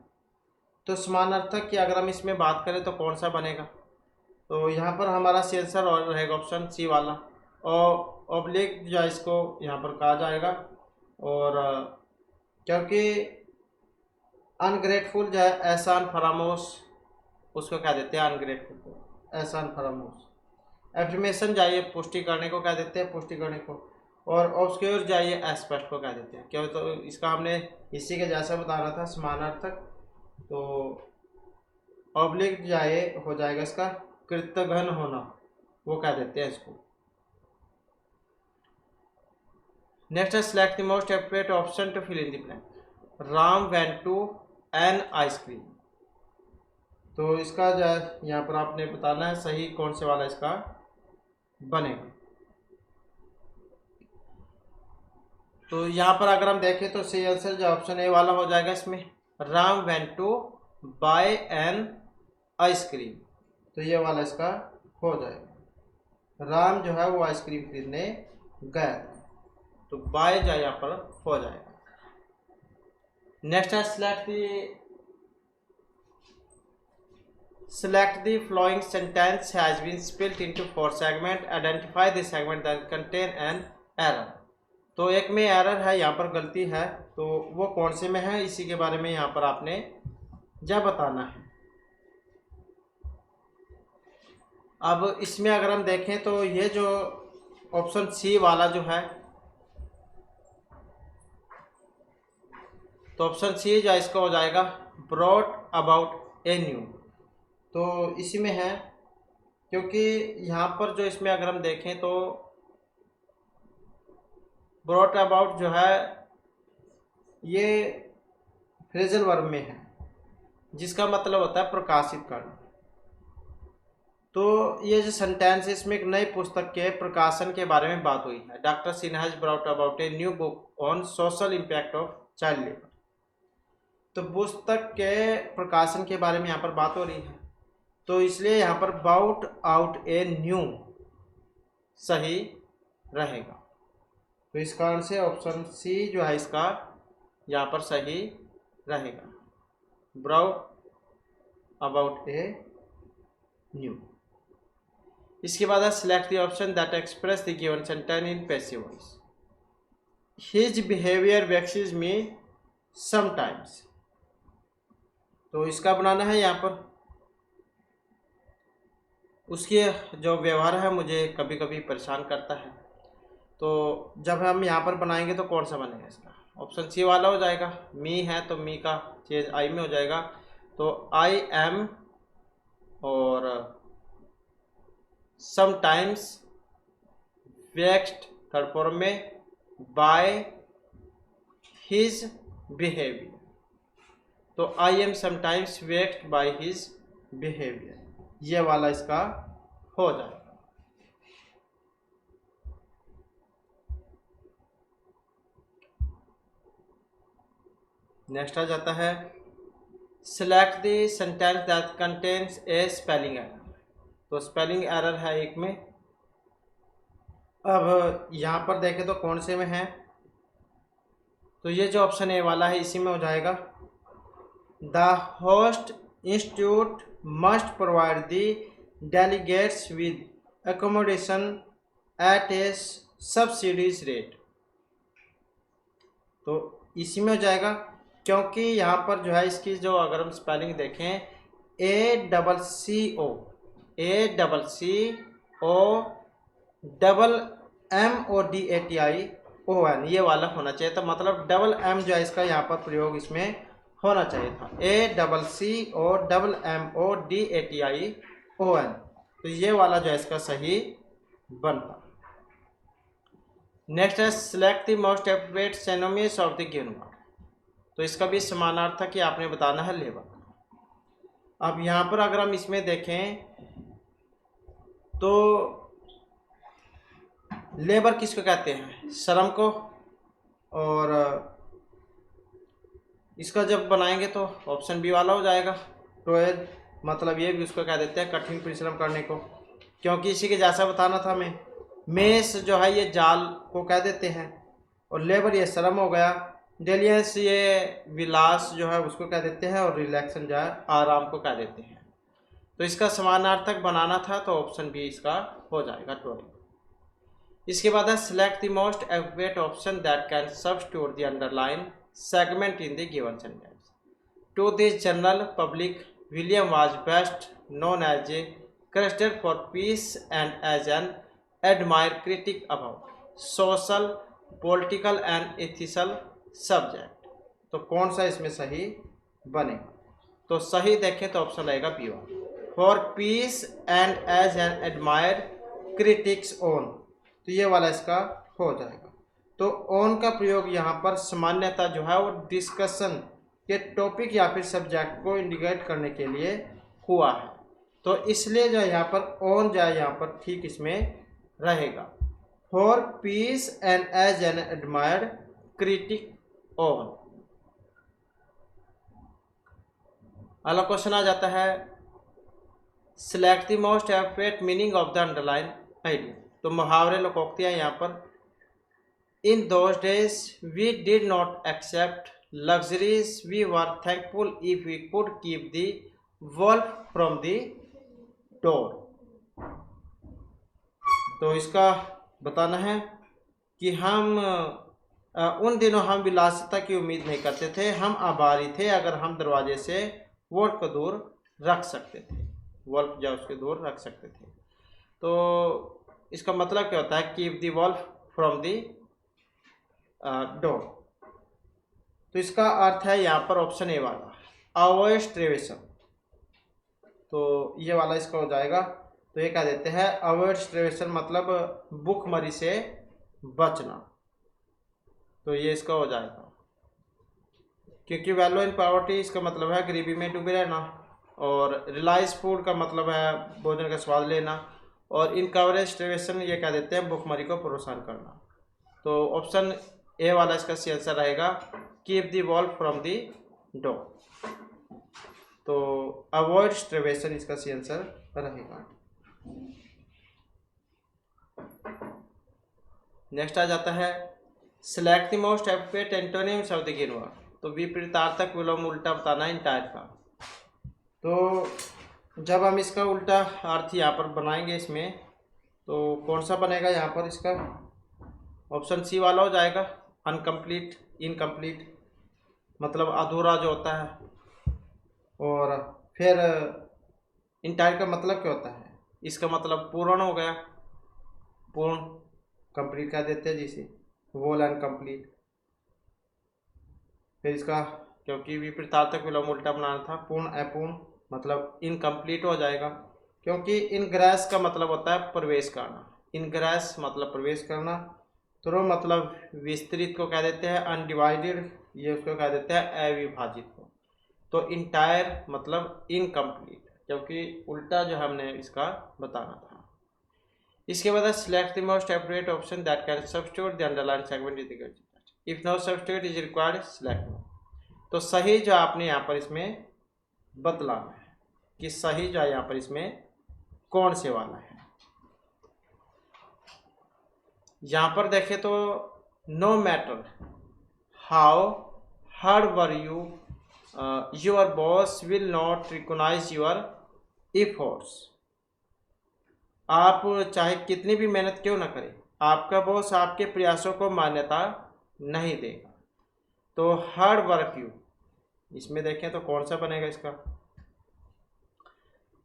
तो समानार्थक की अगर हम इसमें बात करें तो कौन सा बनेगा, तो यहाँ पर हमारा सी आंसर और रहेगा ऑप्शन सी वाला, और ऑब्लिक जो इसको यहाँ पर कहा जाएगा। और क्योंकि अनग्रेटफुल जो है एहसान फरामोश उसको क्या देते हैं, अनग्रेटफुल को एहसान फरामोश। एफर्मेशन जाइए पुष्टि करने को क्या देते हैं, पुष्टि करने को। और ऑब्स्क्योर जाइए अस्पष्ट को क्या देते हैं। क्यों, तो इसका हमने इसी के जैसा बताना था समानार्थक। तो ऑब्लिक जाए हो जाएगा इसका कृतघ्न होना, वो क्या देते हैं इसको। नेक्स्ट है select the most appropriate option to fill in the blank. Ram went to an ice cream. तो इसका जो है यहाँ पर आपने बताना है सही कौन से वाला इसका बनेगा। तो यहाँ पर अगर हम देखें तो सही आंसर जो ऑप्शन ए वाला हो जाएगा इसमें। Ram went to buy an ice cream, तो ये वाला इसका हो जाएगा। राम जो है वो आइसक्रीम खरीदने गया था, तो बाय जो यहाँ पर हो जाएगा। नेक्स्ट है select the following sentence has been split into 4 segment. Identify the segment that contain an error. तो एक में एरर है, यहाँ पर गलती है, तो वो कौन से में है इसी के बारे में यहाँ पर आपने क्या बताना है। अब इसमें अगर हम देखें तो ये जो ऑप्शन सी वाला जो है, तो ऑप्शन सी जो इसका हो जाएगा ब्रॉट अबाउट ए न्यू। तो इसी में है, क्योंकि यहाँ पर जो इसमें अगर हम देखें तो ब्रॉट अबाउट जो है ये फ्रेजल वर्ब में है, जिसका मतलब होता है प्रकाशित करना। तो ये जो सेंटेंस है इसमें एक नई पुस्तक के प्रकाशन के बारे में बात हुई है। Doctor Sinha brought about a new book on social impact of child labour. तो पुस्तक के प्रकाशन के बारे में यहाँ पर बात हो रही है, तो इसलिए यहाँ पर बाउट आउट ए न्यू सही रहेगा। तो इस कारण से ऑप्शन सी जो है इसका यहाँ पर सही रहेगा, ब्राउट अबाउट ए न्यू। इसके बाद है select the option that express the given sentence in passive voice. His behaviour vexes me sometimes. तो इसका बनाना है यहाँ पर, उसके जो व्यवहार है मुझे कभी कभी परेशान करता है। तो जब हम यहाँ पर बनाएंगे तो कौन सा बनेगा इसका, ऑप्शन सी वाला हो जाएगा। मी है तो मी का चेंज आई में हो जाएगा, तो आई एम और समटाइम्स वेक्स्ड थर्ड फॉर्म में बाय हिज बिहेवियर। तो I am sometimes vexed by his behaviour, ये वाला इसका हो जाएगा। नेक्स्ट आ जाता है select the sentence that contains A spelling error. तो स्पेलिंग एरर है एक में। अब यहाँ पर देखें तो कौन से में है, तो ये जो ऑप्शन ए वाला है इसी में हो जाएगा। The host institute must provide the delegates with accommodation at a subsidies rate. तो इसी में हो जाएगा, क्योंकि यहाँ पर जो है इसकी जो अगर हम स्पेलिंग देखें ACCO ये वाला होना चाहिए था, मतलब डबल एम जो है इसका यहाँ पर प्रयोग इसमें होना चाहिए था, ACCOMMODATION। तो ये वाला जो है इसका सही बनता। नेक्स्ट है select the most appropriate synonyms of the given word. तो इसका भी समानार्थक कि आपने बताना है लेबर। अब यहाँ पर अगर हम इसमें देखें तो लेबर किसको कहते हैं, श्रम को, और इसका जब बनाएंगे तो ऑप्शन बी वाला हो जाएगा, टोयल, मतलब ये भी उसको कह देते हैं कठिन परिश्रम करने को, क्योंकि इसी के जैसा बताना था हमें। मेस जो है ये जाल को कह देते हैं, और लेबर ये श्रम हो गया, डेलियंस ये विलास जो है उसको कह देते हैं, और रिलैक्सन जो है आराम को कह देते हैं। तो इसका समानार्थक बनाना था तो ऑप्शन बी इसका हो जाएगा, टोयल। इसके बाद है select the most appropriate option that can substitute the underline segment in the given sentence. To this general public William was best known as a crested for peace and as an admire critic about social political and ethical subject. तो कौन सा इसमें सही बनेगा, तो सही देखें तो ऑप्शन रहेगा B one, for peace and as an admire critics on. तो ये वाला इसका हो जाएगा। तो ऑन का प्रयोग यहाँ पर सामान्यतः जो है वो डिस्कशन के टॉपिक या फिर सब्जेक्ट को इंडिकेट करने के लिए हुआ है, तो इसलिए जो यहाँ पर ऑन जो है यहाँ पर ठीक इसमें रहेगा, for peace and as an admired critic on. अगला क्वेश्चन आ जाता है select the most appropriate meaning of the underline idea. तो मुहावरे लोकोक्तियाँ यहाँ पर, in those days we did not accept luxuries, we were thankful if we could keep the wolf from the door. तो इसका बताना है कि हम उन दिनों हम विलासिता की उम्मीद नहीं करते थे, हम आभारी थे अगर हम दरवाजे से वोल्फ को दूर रख सकते थे, वोल्फ जो उसके दूर रख सकते थे। तो इसका मतलब क्या होता है, keep the Wolff from the door. तो इसका अर्थ है यहाँ पर ऑप्शन ए वाला, अवॉइड स्ट्रेवेशन। तो ये वाला इसका हो जाएगा। तो ये कह देते हैं अवॉइड स्ट्रेवेशन मतलब भूखमरी से बचना। तो ये इसका हो जाएगा, क्योंकि वैल्यू इन पॉवर्टी इसका मतलब है गरीबी में डूबे रहना, और रिलाइज फूड का मतलब है भोजन का स्वाद लेना, और इन कवरेज स्ट्रेवेशन ये कह देते हैं भूखमरी को प्रोत्साहन करना। तो ऑप्शन ए वाला इसका सही आंसर रहेगा, keep the wolf from the door. तो अवॉइड स्ट्रेवेशन इसका सी आंसर रहेगा। नेक्स्ट आ जाता है select the most appropriate antonyms of the given word. तो विपरीतार्थक विलोम उल्टा बताना है इंटायर का। तो जब हम इसका उल्टा अर्थ यहाँ पर बनाएंगे इसमें, तो कौन सा बनेगा यहाँ पर इसका? ऑप्शन सी वाला हो जाएगा, अनकम्प्लीट, इनकम्प्लीट, मतलब अधूरा जो होता है। और फिर इंटायर का मतलब क्या होता है? इसका मतलब पूर्ण हो गया, पूर्ण, कंप्लीट कह देते हैं जिसे, वोल अनकम्प्लीट। फिर इसका, क्योंकि विपरीतार्थक विलोम उल्टा बनाना था, पूर्ण अपूर्ण, मतलब इनकम्प्लीट हो जाएगा, क्योंकि इनग्रेस का मतलब होता है प्रवेश करना। इनग्रेस मतलब प्रवेश करना। तो मतलब विस्तृत को कह देते हैं अनडिवाइडेड, ये उसको कह देते हैं अविभाजित को। तो इंटायर मतलब इनकम्प्लीट, क्योंकि उल्टा जो हमने इसका बताना था। इसके बाद select the most appropriate option that can substitute the underline segment is equal to, if no substitute is required select no. तो सही जो आपने यहाँ पर इसमें बतलाना है कि सही जो है यहाँ पर इसमें कौन से वाला है। यहाँ पर देखें तो no matter how hard were you, your boss will not recognise your efforts. आप चाहे कितनी भी मेहनत क्यों ना करें, आपका बॉस आपके प्रयासों को मान्यता नहीं देगा। तो हार्ड वर्क यू, इसमें देखें तो कौन सा बनेगा इसका?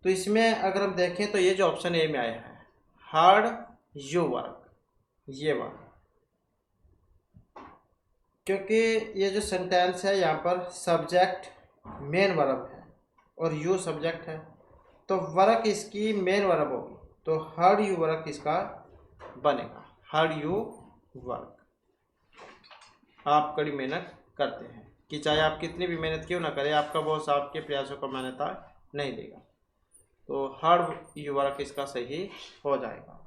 तो इसमें अगर हम देखें तो ये जो ऑप्शन ए में आया है, हार्ड यू वर्क, ये वाला, क्योंकि ये जो सेंटेंस है यहाँ पर सब्जेक्ट मेन वर्ब है और यू सब्जेक्ट है, तो वर्क इसकी मेन वर्ब होगी। तो हार्ड यू वर्क इसका बनेगा, हार्ड यू वर्क। आप कड़ी मेहनत करते हैं, कि चाहे आप कितनी भी मेहनत क्यों ना करें, आपका बॉस आपके प्रयासों को मान्यता नहीं देगा। तो हार्ड यू वर्क इसका सही हो जाएगा।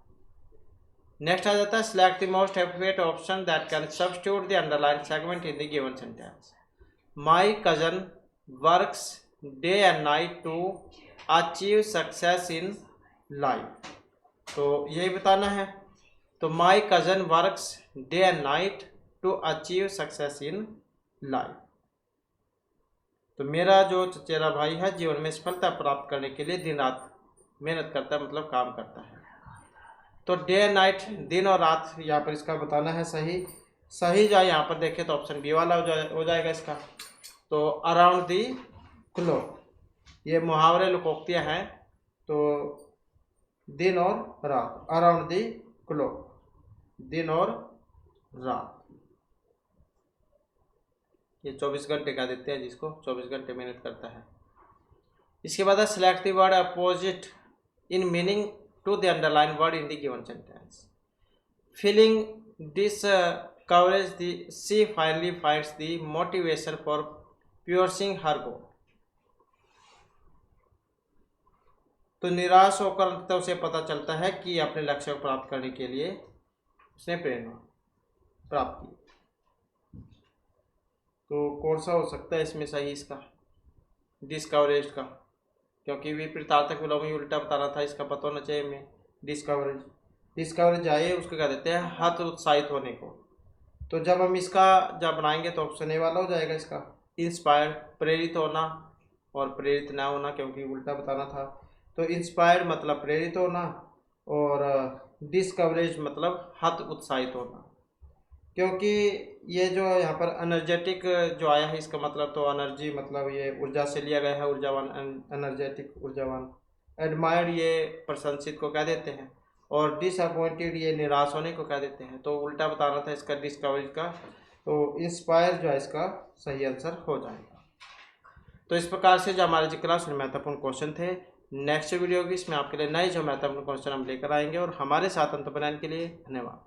नेक्स्ट आ जाता है select the most appropriate option that can substitute the underline segment in the given sentence. My cousin works day and night to achieve success in life. तो यही बताना है। तो my cousin works day and night to achieve success in life. तो मेरा जो चचेरा भाई है जीवन में सफलता प्राप्त करने के लिए दिन रात मेहनत करता है, मतलब काम करता है। तो डे एंड नाइट, दिन और रात, यहाँ पर इसका बताना है सही। सही जाए यहाँ पर देखें तो ऑप्शन बी वाला हो जाएगा इसका। तो अराउंड दी क्लॉक, ये मुहावरे लोकोक्तियाँ हैं। तो दिन और रात, अराउंड दी क्लॉक, दिन और रात, ये 24 घंटे कह देते हैं जिसको, 24 घंटे मेहनत करता है। इसके बाद select the word opposite in meaning to the underlined word in the given sentence. Feeling this courage, she finally finds the motivation for pursuing her goal. तो निराश होकर अंततः उसे पता चलता है कि अपने लक्ष्य को प्राप्त करने के लिए उसने प्रेरणा प्राप्त की। तो कौन सा हो सकता है इसमें सही इसका? डिस्कवरेज का, क्योंकि विपरीतार्थक विलोम ही उल्टा बताना था, इसका पता होना चाहिए हमें। डिस्कवरेज, डिस्कवरेज आए उसको कह देते हैं हत उत्साहित होने को। तो जब हम इसका जब बनाएंगे तो ऑप्शन ए वाला हो जाएगा इसका, इंस्पायर्ड, प्रेरित होना और प्रेरित ना होना, क्योंकि उल्टा बताना था। तो इंस्पायर्ड मतलब प्रेरित होना और डिस्कवरेज मतलब हत उत्साहित होना, क्योंकि ये जो यहाँ पर एनर्जेटिक जो आया है इसका मतलब तो एनर्जी मतलब ये ऊर्जा से लिया गया है, ऊर्जावान, एनर्जेटिक ऊर्जावान। एडमायर्ड ये प्रशंसित को कह देते हैं और डिसअपॉइंटेड ये निराश होने को कह देते हैं। तो उल्टा बताना था इसका डिस्कवरेज का। तो इंस्पायर जो है इसका सही आंसर हो जाएगा। तो इस प्रकार से जो हमारे जी क्लास में महत्वपूर्ण क्वेश्चन थे, नेक्स्ट वीडियो की इसमें आपके लिए नए जो महत्वपूर्ण क्वेश्चन हम लेकर आएंगे। और हमारे साथ अंत बनाने के लिए धन्यवाद।